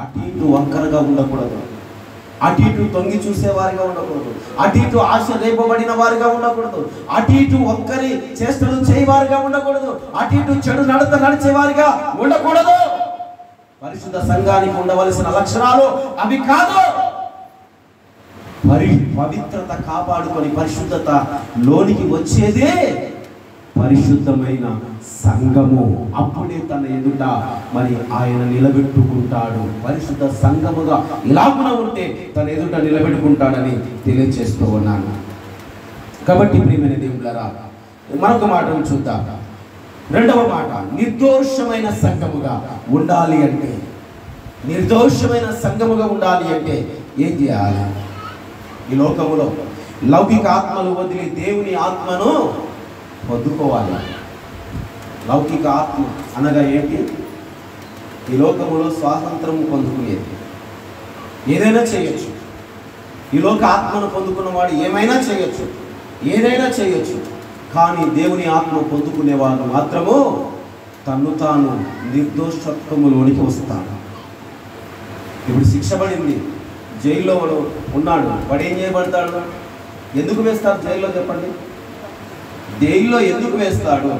అటు ఇటు వంకరగా ఉండకూడదు, అటు ఇటు తొంగి చూసేవారిగా ఉండకూడదు, అటు ఇటు ఆశ రేపబడిన వారిగా ఉండకూడదు, అటు ఇటు వంకరి చేష్టలు చేయవారిగా ఉండకూడదు, అటు ఇటు చెడు నడత నడిచేవారిగా ఉండకూడదు. పరిశుద్ధ సంఘానికి ఉండవలసిన లక్షణాలు అవి కాదు. పవిత్రత కాపాడుకొని పరిశుద్ధత లోనికి వచ్చేదే పరిశుద్ధమైన సంఘము. అప్పుడే తన ఎదుట మరి ఆయన నిలబెట్టుకుంటాడు. పరిశుద్ధ సంఘముగా ఇలాగున ఉంటే తన ఎదుట నిలబెట్టుకుంటాడని తెలియజేస్తూ ఉన్నాను. కాబట్టి ప్రియమైన దేవులారా, మరొక మాటను చూద్దాం. రెండవ మాట, నిర్దోషమైన సంఘముగా ఉండాలి అంటే, నిర్దోషమైన సంఘముగా ఉండాలి అంటే ఏం చేయాలి? ఈ లోకములో లౌకిక ఆత్మలు వదిలి దేవుని ఆత్మను పొందుకోవాలి. లౌకిక ఆత్మ అనగా ఏంటి? ఈ లోకములో స్వాతంత్రం పొందుకునేది. ఏదైనా చేయొచ్చు. ఈ లోక ఆత్మను పొందుకున్నవాడు ఏమైనా చేయొచ్చు, ఏదైనా చేయొచ్చు. కానీ దేవుని ఆత్మ పొందుకునేవాడు మాత్రము తన్ను తాను నిర్దోషత్వములోనికి వస్తాడు. ఇప్పుడు శిక్ష పడింది, జైల్లో ఉన్నాడు, వాడు ఏం చేయబడతాడు? ఎందుకు వేస్తారు జైల్లో? చెప్పండి, జైల్లో ఎందుకు వేస్తాడు?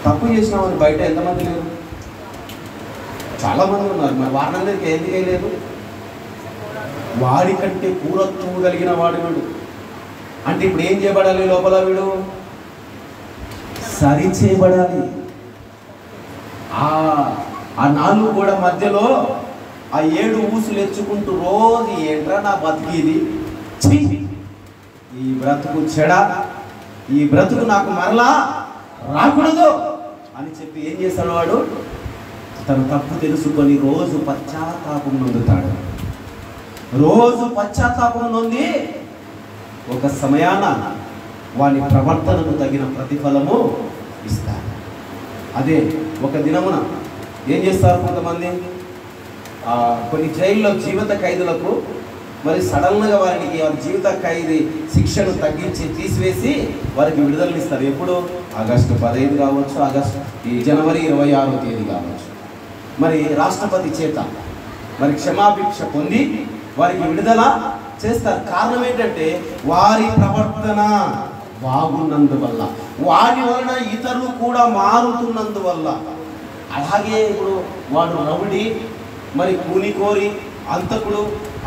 తప్పు చేసిన వాడు బయట ఎంతమంది లేరు? చాలామంది ఉన్నారు. మరి వారందరికీ ఎందుకు వేయలేదు? వాడికంటే పూరత్వము కలిగిన వాడు వీడు. అంటే ఇప్పుడు ఏం చేయబడాలి? లోపల వీడు సరి చేయబడాలి. ఆ నాలుగు కూడా మధ్యలో ఆ 7 ఊసులు ఎచ్చుకుంటూ రోజు ఏంట్రా నా బతికిది, ఈ బ్రతుకు చెడ, ఈ బ్రతుకు నాకు మరలా రాకూడదు అని చెప్పి ఏం చేస్తాడు వాడు? తన తప్పు తెలుసుకొని రోజు పశ్చాత్తాపం నొందుతాడు. రోజు పశ్చాత్తాపం నొంది ఒక సమయాన వాని ప్రవర్తనకు తగిన ప్రతిఫలము ఇస్తారు. అదే ఒక దినమున ఏం చేస్తారు కొంతమంది, కొన్ని జైల్లో జీవిత ఖైదులకు మరి సడన్గా వారికి వారి జీవిత ఖైదీ శిక్షను తగ్గించి తీసివేసి వారికి విడుదలను ఇస్తారు. ఎప్పుడు? ఆగస్టు 15 కావచ్చు, జనవరి 26వ తేదీ కావచ్చు. మరి రాష్ట్రపతి చేత మరి క్షమాభిక్ష పొంది వారికి విడుదల చేస్తారు. కారణం ఏంటంటే వారి ప్రవర్తన బాగున్నందువల్ల, వారి వలన ఇతరులు కూడా మారుతున్నందువల్ల. అలాగే ఇప్పుడు వాడు రౌడీ, మరి కూలికోరి, అంతకుడు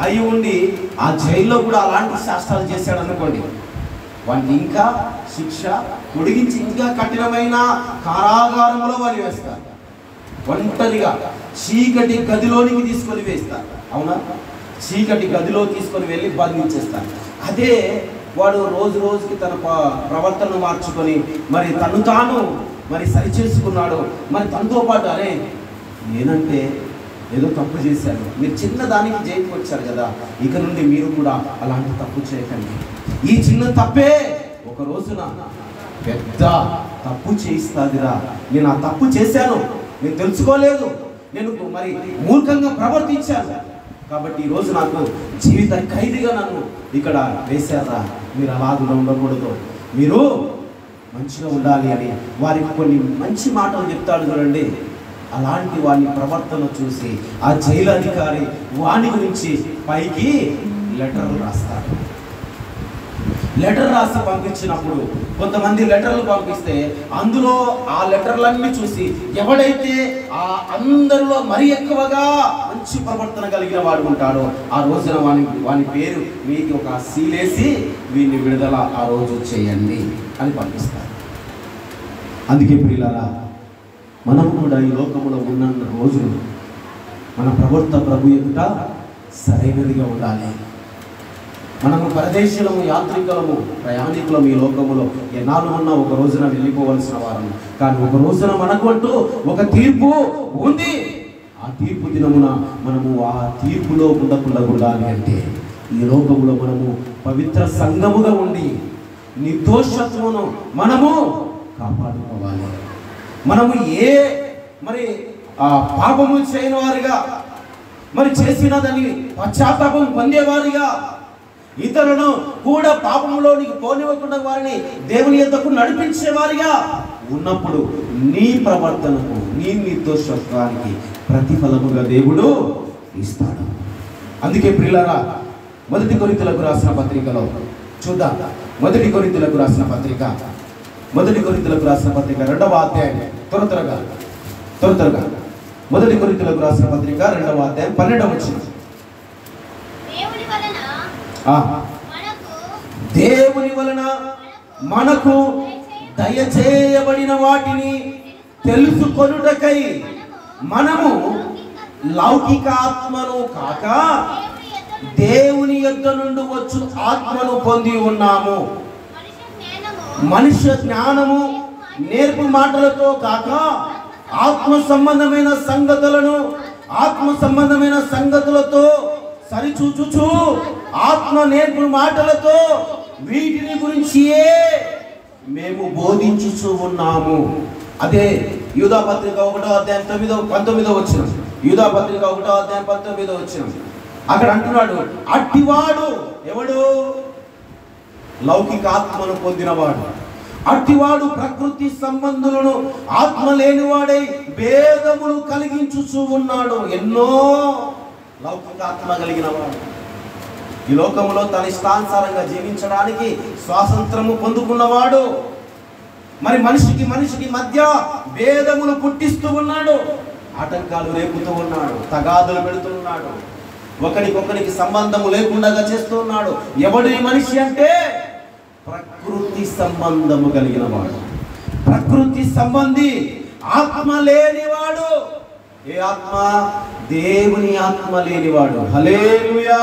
అయి ఉండి ఆ జైల్లో కూడా అలాంటి శాస్త్రాలు చేశాడు అనుకోండి, వాడిని ఇంకా శిక్ష పొడిగించి ఇంకా కఠినమైన కారాగారంలో వారిని వేస్తారు. ఒంటరిగా చీకటి గదిలోనికి తీసుకొని వేస్తారు. అవునా? చీకటి గదిలో తీసుకొని వెళ్ళి బంధించేస్తారు. అదే వాడు రోజు రోజుకి తన ప్రవర్తనను మార్చుకొని మరి తను తాను మరి సరిచేసుకున్నాడు. మరి తనతో పాటు అరే నేనంటే ఏదో తప్పు చేశాను, మీరు చిన్న దానికి జైలుకి వచ్చారు కదా, ఇక నుండి మీరు కూడా అలాంటి తప్పు చేయకండి. ఈ చిన్న తప్పే ఒక రోజున పెద్ద తప్పు చేయిస్తాదిరా. నేను ఆ తప్పు చేశాను, నేను తెలుసుకోలేదు, నేను మరి మూర్ఖంగా ప్రవర్తించాను, కాబట్టి ఈరోజు నాకు జీవిత ఖైదీగా నన్ను ఇక్కడ వేశారా. మీరు అలాగ ఉండకూడదు, మీరు మంచిగా ఉండాలి అని వారికి కొన్ని మంచి మాటలు చెప్తాడు చూడండి. అలాంటి వాని ప్రవర్తన చూసి ఆ జైలు అధికారి వాని గురించి పైకి లెటర్లు రాస్తాడు. లెటర్ రాసి పంపించినప్పుడు కొంతమంది లెటర్లు పంపిస్తే అందులో ఆ లెటర్లన్నీ చూసి ఎవడైతే ఆ అందరిలో మరీ ఎక్కువగా మంచి ప్రవర్తన కలిగిన వాడు ఉంటాడో ఆ రోజున వాని పేరు మీకు ఒక సీలేసి వీడిని విడుదల ఆ రోజు చేయండి అని పంపిస్తారు. అందుకే ప్రియులారా, మనం కూడా ఈ లోకంలో ఉన్న రోజులు మన ప్రవర్తన ప్రభు ఎదుట సరైనదిగా ఉండాలి. మనము పరదేశులము, యాత్రికులము, ప్రయాణికులము ఈ లోకములో ఎన్నాళ్ళు ఉన్నా ఒక రోజున వెళ్ళిపోవలసిన వారము. కానీ ఒక రోజున మనకంటూ ఒక తీర్పు ఉంది. ఆ తీర్పు దినమున మనము ఆ తీర్పులో ఉండకుండా ఉండాలి అంటే ఈ లోకములో మనము పవిత్ర సంఘముగా ఉండి నిర్దోషత్వమును మనము కాపాడుకోవాలి. మనము ఏ మరి పాపము చేయని వారిగా, మరి చేసినదని పశ్చాత్తాపం పొందేవారిగా, ఇతరులను కూడా పాపంలోనికి పోనివ్వకుండా వారిని దేవుని యొద్దకు నడిపించేవారిగా ఉన్నప్పుడు నీ ప్రవర్తనకు, నీ నిర్దోషత్వానికి ప్రతిఫలముగా దేవుడు ఇస్తాడు. అందుకే ప్రియులారా, 1 కొరింథీయులకు రాసిన పత్రికలో చూద్దాం. 1 కొరింథీయులకు రాసిన పత్రిక 2వ అధ్యాయం త్వరగా 1 కొరింథీయులకు రాసిన పత్రిక 2వ అధ్యాయం 12వ వచనం. దేవుని వలన మనకు దయచేయబడిన వాటిని తెలుసుకొనుటకై మనము లౌకిక ఆత్మను కాక దేవుని యొద్ద నుండి వచ్చు ఆత్మను పొంది ఉన్నాము. మనుష్య జ్ఞానము నేర్పు మాటలతో కాక ఆత్మ సంబంధమైన సంగతులతో సరిచూచుచు ఆత్మ నేర్పు మాటలతో వీటిని గురించియే మేము బోధించుచూ ఉన్నాము. అదే యూదా పత్రిక 1వ అధ్యాయం 19వ వచనం. యూదా పత్రిక 1వ అధ్యాయం 19వ వచనం. అక్కడ అంటున్నాడు, అట్టివాడు ఎవడు? లౌకిక ఆత్మను పొందినవాడు. అట్టివాడు ప్రకృతి సంబంధులను ఆత్మ లేనివాడై భేదములు కలిగించుచూ ఉన్నాడు. ఎన్నో లౌకిక ఆత్మ కలిగిన వాడు ఈ లోకంలో తన ఇష్టానుసారంగా జీవించడానికి స్వాతంత్రము పొందుకున్నవాడు. మరి మనిషికి మధ్య భేదములు పుట్టిస్తూ ఉన్నాడు, ఆటంకాలు రేపుతూ ఉన్నాడు, తగాదులు పెడుతున్నాడు, ఒకరికొకరికి సంబంధము లేకుండా చేస్తూ ఉన్నాడు. ఎవడు ఈ మనిషి అంటే ప్రకృతి సంబంధము కలిగిన వాడు, ప్రకృతి సంబంధి, ఆత్మ లేనివాడు. ఏ ఆత్మ? దేవుని ఆత్మ లేనివాడు. హల్లెలూయా!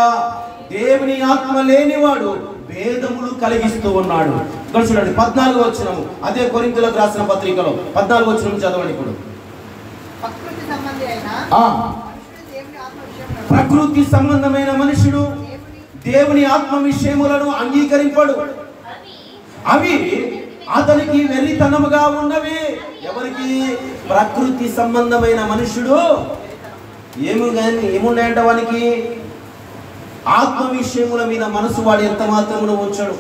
దేవుని ఆత్మ లేనివాడు భేదములు కలిగిస్తూ ఉన్నాడు. ఇక్కడ చూడండి 14వ వచనం. అదే కొరింథీయులకు రాసిన పత్రికలో 14వ వచనం చదవండి. ఇప్పుడు ప్రకృతి సంబంధమైన మనుషుడు దేవుని ఆత్మ విషయములను అంగీకరింపడు, అవి అతనికి వెర్రితనముగా ఉన్నవి. ఎవరికి? ప్రకృతి సంబంధమైన మనుషుడు ఏమున్నాయంట వానికి? ఆత్మ విషయముల మీద మనసు వాడు ఎంత మాత్రమును ఉంచడు.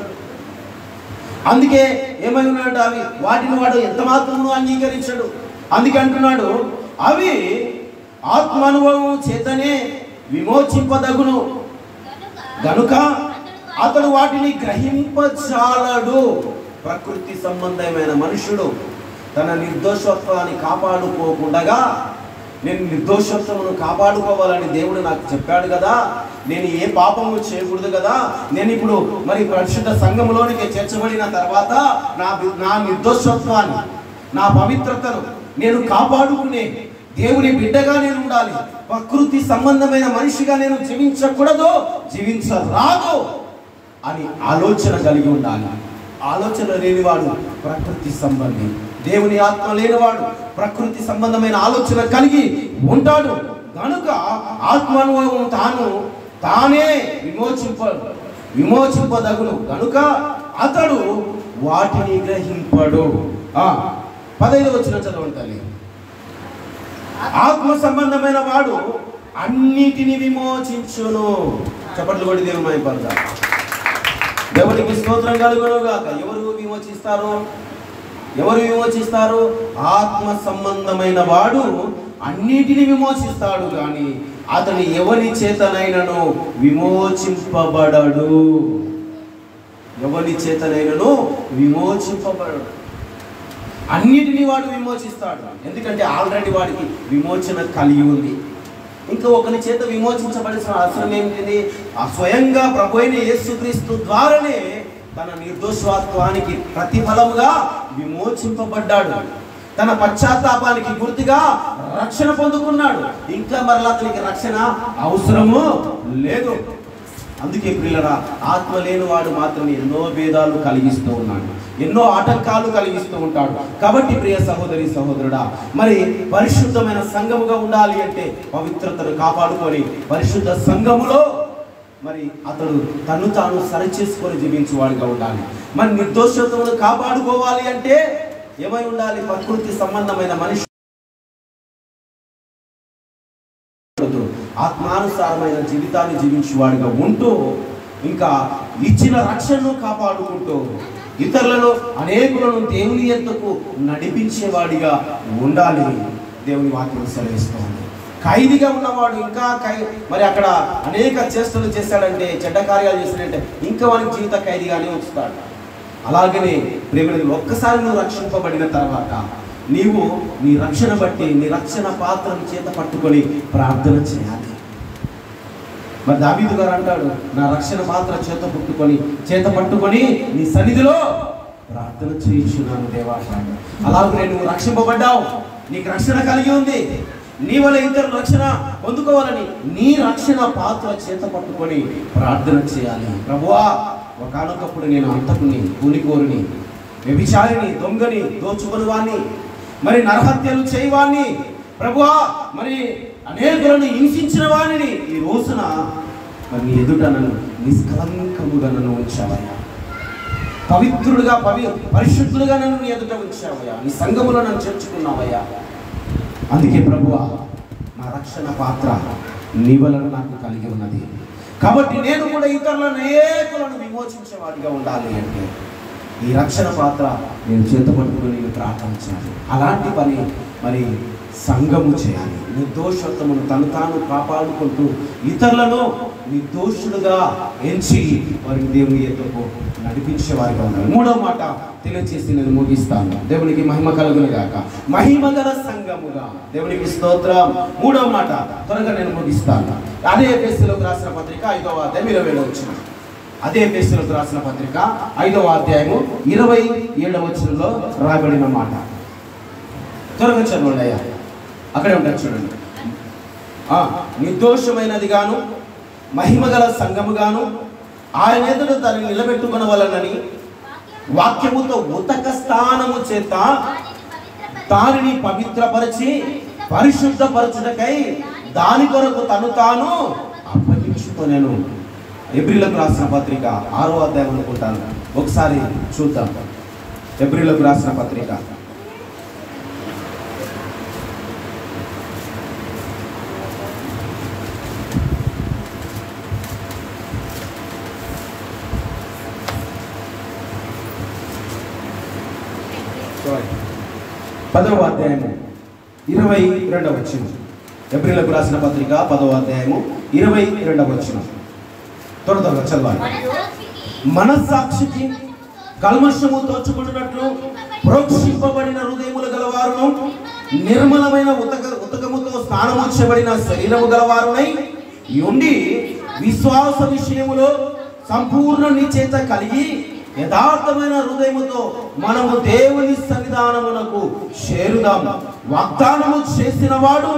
అందుకే ఏమై ఉన్నాడు, అవి వాటిని వాడు ఎంత మాత్రమును అంగీకరించడు. అందుకే అంటున్నాడు, అవి ఆత్మానుభవం చేతనే విమోచింపదగును గనుక అతడు వాటిని గ్రహింపజాలడు. ప్రకృతి సంబంధమైన మనుషుడు తన నిర్దోషత్వాన్ని కాపాడుకోకుండా, నేను నిర్దోషత్వమును కాపాడుకోవాలని దేవుడు నాకు చెప్పాడు కదా, నేను ఏ పాపము చేయకూడదు కదా, నేను ఇప్పుడు మరి పరిశుద్ధ సంఘములోనికి చేర్చబడిన తర్వాత నా నిర్దోషత్వాన్ని, నా పవిత్రతను నేను కాపాడుకునే దేవుని బిడ్డగా నేను ఉండాలి. ప్రకృతి సంబంధమైన మనిషిగా నేను జీవించకూడదు, జీవించరాదు అని ఆలోచన కలిగి ఉండాలి. ఆలోచన లేనివాడు ప్రకృతి సంబంధి, దేవుని ఆత్మ లేనివాడు ప్రకృతి సంబంధమైన ఆలోచన కలిగి ఉంటాడు. కనుక ఆత్మానుభవం తానే విమోచింపదగును కనుక అతడు వాటిని గ్రహింపడు. 15వ వచనం చదవండి. ఆత్మ సంబంధమైన వాడు అన్నిటిని విమోచించును. చప్పట్లు కొట్టి దేవుని మహిమపరచాలి. దేవునికి స్తోత్రం కలుగును గాక. ఎవరు విమోచిస్తారు? ఆత్మ సంబంధమైన వాడు అన్నిటిని విమోచిస్తాడు, కానీ అతని ఎవరి చేతనైనను విమోచింపబడడు. ఎవరి చేతనైనను విమోచింపబడడు. అన్నిటినీ వాడు విమోచిస్తాడు, ఎందుకంటే ఆల్రెడీ వాడికి విమోచన కలిగి ఉంది. ఇంకా ఒకరి చేత విమోచించబడిన అవసరం ఏమిటి? స్వయంగా ప్రభు అయిన యేసుక్రీస్తు ద్వారానే తన నిర్దోషత్వానికి ప్రతిఫలముగా విమోచింపబడ్డాడు. తన పశ్చాత్తాపానికి గుర్తుగా రక్షణ పొందుకున్నాడు. ఇంకా మరలా అతనికి రక్షణ అవసరము లేదు. అందుకే ప్రియులారా, ఆత్మ లేని వాడు మాత్రం ఎన్నో భేదాలు కలిగిస్తూ ఉన్నాడు, ఎన్నో ఆటంకాలు కలిగిస్తూ ఉంటాడు. కాబట్టి ప్రియ సహోదరి సహోదరుడా, మరి పరిశుద్ధమైన సంఘముగా ఉండాలి అంటే పవిత్రతను కాపాడుకొని పరిశుద్ధ సంఘములో మరి అతడు తను తాను సరిచేసుకొని జీవించేవాడిగా ఉండాలి. మరి నిర్దోషతను కాపాడుకోవాలి అంటే ఏమై ఉండాలి? ప్రకృతి సంబంధమైన మనిషి ఆత్మానుసారమైన జీవితాన్ని జీవించేవాడిగా ఉంటూ, ఇంకా ఇచ్చిన రక్షణను కాపాడుకుంటూ ఇతరులను అనేకులను దేవుని యొద్దకు నడిపించేవాడిగా ఉండాలి. దేవుని వాక్యం సెలవిస్తోంది. ఖైదీగా ఉన్నవాడు ఇంకా మరి అక్కడ అనేక చేష్టలు చేశాడంటే, చెడ్డ కార్యాలు చేశాడంటే ఇంకా వానికి జీవిత ఖైదీగానే ఉంచుతాడు. అలాగనే ప్రేమని ఒక్కసారి నువ్వు రక్షింపబడిన తర్వాత నీవు నీ రక్షణ బట్టి నీ రక్షణ పాత్రను చేత పట్టుకొని ప్రార్థన చేయాలి. మరి దావీదు గారు అంటాడు, నా రక్షణ పాత్ర చేత పట్టుకొని నీ సన్నిధిలో ప్రార్థన చేయించున్నాను దేవా. అలాగే నువ్వు రక్షింపబడ్డావు, నీకు రక్షణ కలిగి ఉంది. నీ వల్ల ఇతరులు రక్షణ పొందుకోవాలని నీ రక్షణ పాత్ర చేత పట్టుకొని ప్రార్థన చేయాలి. ప్రభువా, ఒకనొకప్పుడు నేను అంతకుని, కూలికోరుని, వ్యభిచారిని, దొంగని, దోచుకొని వాణ్ణి, మరి నరహత్యలు చేయవాణ్ణి, ప్రభువా, మరి అనేకులను హింసించిన వాణిని ఈ రోజున మరి నీ ఎదుట నన్ను నిష్కలంకముగా నన్ను ఉంచావయ్యా. పవిత్రుడుగా పరిశుద్ధులుగా నన్ను నీ ఎదుట ఉంచావయ్యా. నీ సంఘములో నన్ను చేర్చుకున్నావయ్యా. అందుకే ప్రభువా, నా రక్షణ పాత్ర నీ వలన నాకు కలిగి ఉన్నది. కాబట్టి నేను కూడా ఇతరులను అనేకులను విమోచించేవాడిగా ఉండాలి అంటే ఈ రక్షణ పాత్ర నేను చేత పట్టుకుని నేను ప్రార్థన చేయాలి. అలాంటి పని మరి సంఘము చేయాలి. నిర్దోషత్వమును తను తాను కాపాడుకుంటూ ఇతరులను నిర్దోషులుగా ఎంచి వారికి దేవుని యొద్దకు నడిపించేవారిగా ఉండాలి. 3వ మాట తెలియచేసి నేను ముగిస్తాను. దేవునికి మహిమ కలుగును గాక. మహిమగల సంఘముగా, దేవునికి స్తోత్రం. 3వ మాట త్వరగా నేను ముగిస్తాను. అదే ఎఫెసీయులకు రాసిన పత్రిక 5వ అధ్యాయం 27వ వచనం. అదే ఎఫెసీయులకు రాసిన పత్రిక 5వ అధ్యాయము 27వ వచనంలో రాయబడిన మాట త్వరగా చదవండి అయ్యా. అక్కడే ఉంటారు చూడండి. నిర్దోషమైనది గాను మహిమగల సంఘముగాను ఆయన ఎదుట దాన్ని నిలబెట్టుకున్న వలనని వాక్యముతో ఉతక స్థానము చేత దానిని పవిత్రపరిచి పరిశుద్ధపరచుటకై దాని కొరకు తను తాను అప్పగించుకొనెను. ఎబ్రీయులకు రాసిన పత్రిక 6వ అధ్యాయం అనుకుంటాను, ఒకసారి చూద్దాం. ఎబ్రీయులకు రాసిన పత్రిక 6వ 10వ అధ్యాయము 22వ వచనం. ఎబ్రీయులకు రాసిన పత్రిక 10వ అధ్యాయము 22వ వచనం. త్వరగా చదవాలి. మనస్సాక్షికి కల్మషము తోచుకుంటున్నట్లు ప్రోక్షింపబడిన హృదయములు గలవారును నిర్మలమైన ఉతకముతో స్నానము చేయబడిన శరీరము గలవారునై ఉండి విశ్వాస విషయములో సంపూర్ణ నిశ్చయత కలిగి యథార్థమైన హృదయముతో మనము దేవుని సన్నిధానమునకు చేరుదాం. వాగ్దానము చేసిన వాడు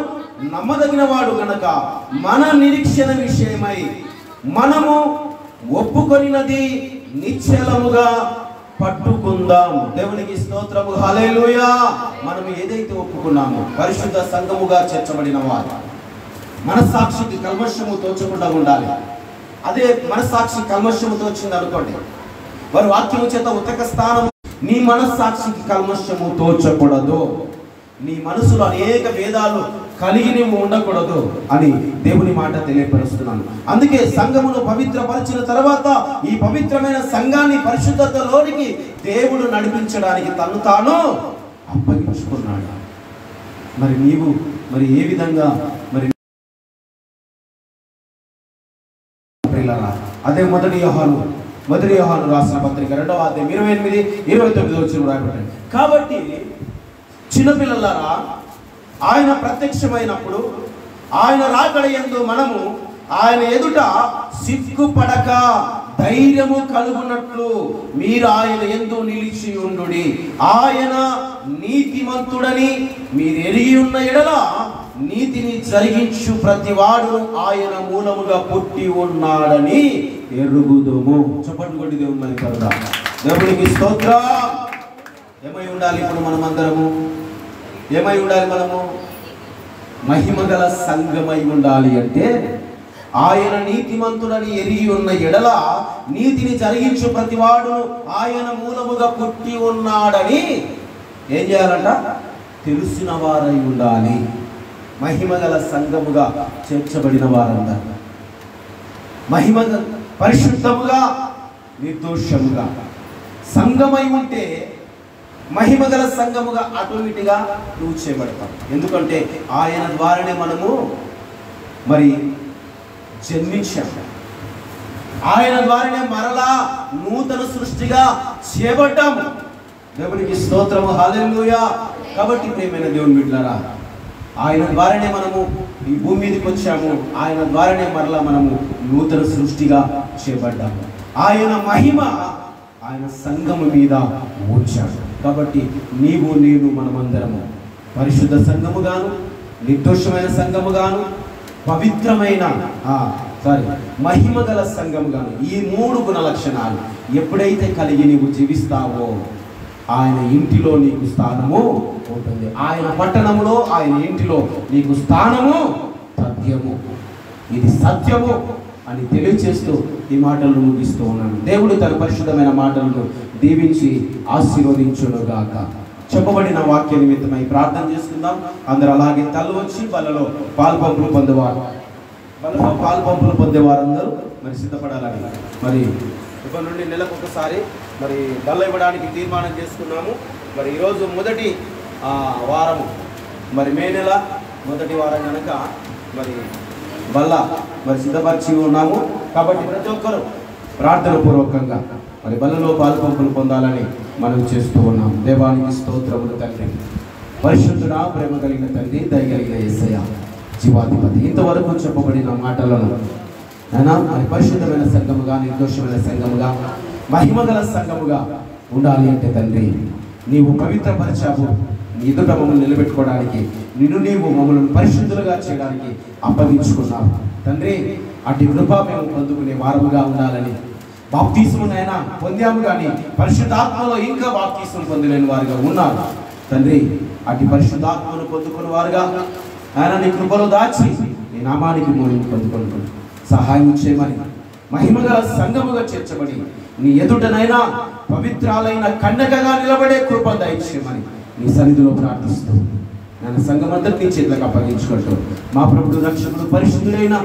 నమ్మదగిన వాడు గనక మన నిరీక్షణ విషయమై మనము ఒప్పుకొనినది నిశ్చలముగా పట్టుకుందాం. దేవునికి స్తోత్రము. హల్లెలూయా. మనం ఏదైతే ఒప్పుకున్నామో పరిశుద్ధ సంఘముగా చేర్చబడిన వారు మనస్సాక్షికి కల్మషము తోచకుండా ఉండాలి. అదే మనస్సాక్షి కల్మషము తోచింది అనుకోండి, వారు వాక్యము చేత ఉతక స్థానము. నీ మనస్సాక్షికి కల్మషము తోచకూడదు. నీ మనసులో అనేక భేదాలు కలిగి నీవు ఉండకూడదు అని దేవుని మాట తెలియపరుస్తున్నాను. అందుకే సంఘమును పవిత్రపరిచిన తర్వాత ఈ పవిత్రమైన సంఘాన్ని పరిశుద్ధతలోనికి దేవుడు నడిపించడానికి తను తాను అప్పగించుకున్నాడు. మరి నీవు మరి ఏ విధంగా మరి అదే మొదటి యోహాను రాసిన పత్రిక 2వ అధ్యాయం 28, 29 వచనం రాయబడింది. కాబట్టి చిన్నపిల్లలారా, ఆయన ప్రత్యక్షమైనప్పుడు ఆయన రాకడయందు మనము ఆయన ఎదుట సిగ్గుపడక ధైర్యము కలుగునట్లు మీరు ఆయన యందు నిలిచి ఉండుడి. ఆయన నీతిమంతుడని మీరు ఎరిగి ఉన్న ఎడల నీతిని జరిగించు ప్రతివాడు ఆయన మూలముగా పుట్టి ఉన్నాడని ఎరుగుదుము. చెప్పండి కొట్టి దేవుని కదా. దేవునికి స్తోత్రం. ఏమై ఉండాలి ఇప్పుడు మనమందరము? ఏమై ఉండాలి మనము? మహిమగల సంఘమై ఉండాలి. అంటే ఆయన నీతిమంతుడని ఎరిగి ఉన్న ఎడల నీతిని జరిగించు ప్రతివాడు ఆయన మూలముగా పుట్టి ఉన్నాడని ఏం చేయాలంట? తెలిసిన వారై ఉండాలి. మహిమగల సంఘముగా చేర్చబడిన వారందరూ మహిమగల పరిశుద్ధముగా నిర్దోషముగా సంఘమై ఉంటే మహిమగల సంఘముగా ఆటోమేటిక్గా నువ్వు చేయబడతావు. ఎందుకంటే ఆయన ద్వారానే మనము మరి జన్మించాము. ఆయన ద్వారానే మరలా నూతన సృష్టిగా చేయబడ్డాము. దేవునికి స్తోత్రము. హల్లెలూయా. కాబట్టి ప్రియమైన దేవుని బిడ్డలారా, ఆయన ద్వారానే మనము ఈ భూమి మీదకి వచ్చాము. ఆయన ద్వారానే మరలా మనము నూతన సృష్టిగా చేయబడ్డాము. ఆయన మహిమ ఆయన సంఘము మీద ఉంచాడు. కాబట్టి నీవు నేను మనమందరము పరిశుద్ధ సంఘముగాను నిర్దోషమైన సంఘముగాను పవిత్రమైన మహిమగల సంఘముగాను ఈ 3 గుణ లక్షణాలు ఎప్పుడైతే కలిగి నీవు జీవిస్తావో ఆయన ఇంటిలో నీకు స్థానము ఉంటుంది. ఆయన పట్టణములో ఆయన ఇంటిలో నీకు స్థానము సత్యము. ఇది సత్యము అని తెలియచేస్తూ ఈ మాటలను ముగిస్తూ ఉన్నాను. దేవుడు తన పరిశుద్ధమైన మాటలను దీవించి ఆశీర్వదించునుగాక. చెప్పబడిన వాక్య నిమిత్తమై ప్రార్థన చేసుకుందాం. అందరూ అలాగే తల వచ్చి బలలో పాల్పంపులు పొందేవారందరూ మరి సిద్ధపడాలని మరి ఇప్పటి నుండి నెలకు ఒకసారి మరి బల్ల ఇవ్వడానికి తీర్మానం చేసుకున్నాము. మరి ఈరోజు మొదటి వారము మరి మే నెల మొదటి వారం కనుక మరి బల్ల మరి సిద్ధపరిచి ఉన్నాము. కాబట్టి ప్రతి ఒక్కరూ ప్రార్థన పూర్వకంగా మరి బల్లలో పాల్పంపులు పొందాలని మనం చేస్తూ ఉన్నాం. దేవానికి స్తోత్రములు తండ్రి. పరిశుద్ధుడా, ప్రేమ కలిగిన తండ్రి, దయగలిగిన యేసయ్య, జీవాధిపతి, ఇంతవరకు చెప్పబడిన మాటలను అయినా మరి పరిశుద్ధమైన సంఘముగా నిర్దోషమైన సంఘముగా మహిమగల సంఘముగా ఉండాలి అంటే తండ్రి నీవు పవిత్రపరచావు. నీ ఎదుట మమ్మల్ని నిలబెట్టుకోవడానికి నీవు మమ్మల్ని పరిశుద్ధులుగా చేయడానికి అప్పగించుకున్నావు తండ్రి. అటు కృప మేము పొందుకునే వారముగా ఉండాలని బాప్తీసమునైనా పొందాము, కానీ పరిశుద్ధాత్మలో ఇంకా బాప్తీసం పొందలేని వారుగా ఉన్నారు తండ్రి. అటు పరిశుద్ధాత్మను పొందుకున్న వారుగా ఆయన నీ కృపలో దాచి నీ నామానికి మోహించి పొందుకుంటూ సహాయం చేయమని మహిమగల సంఘముగా చేర్చబడి నీ ఎదుటనైనా పవిత్రాలైన కన్యకగా నిలబడే కృప దయచేయమని నీ సన్నిధిలో ప్రార్థిస్తూ నేను సంఘమంతటి నీ చేతులకు అప్పగించుకుంటూ మా ప్రభువు రక్షకుడు పరిశుద్ధుడైన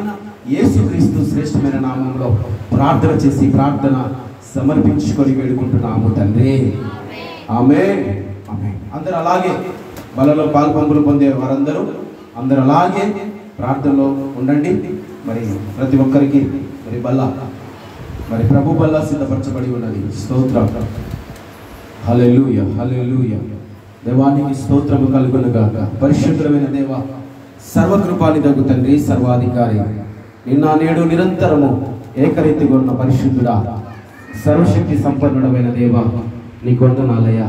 యేసుక్రీస్తు శ్రేష్టమైన నామంలో ప్రార్థన చేసి ప్రార్థన సమర్పించుకొని వేడుకుంటున్నాము తండ్రి. ఆమేన్. ఆమేన్. అందరూ అలాగే బలలో పాల్పంపులు పొందే వారందరూ అందరూ అలాగే ప్రార్థనలో ఉండండి. మరి ప్రతి ఒక్కరికి మరి బల్ల మరి ప్రభు బల్ల సిద్ధపరచబడి ఉన్నది. స్తోత్రం. హల్లెలూయా, హల్లెలూయా. దేవానికి స్తోత్రము కలుగునుగాక. పరిశుద్ధమైన దేవ, సర్వకృపానిదగు తండ్రి, సర్వాధికారి, నిన్న నేడు నిరంతరము ఏకరీతిగా ఉన్న పరిశుద్ధుడా, సర్వశక్తి సంపన్నుడమైన దేవ, నీకు వందనాలయ్యా.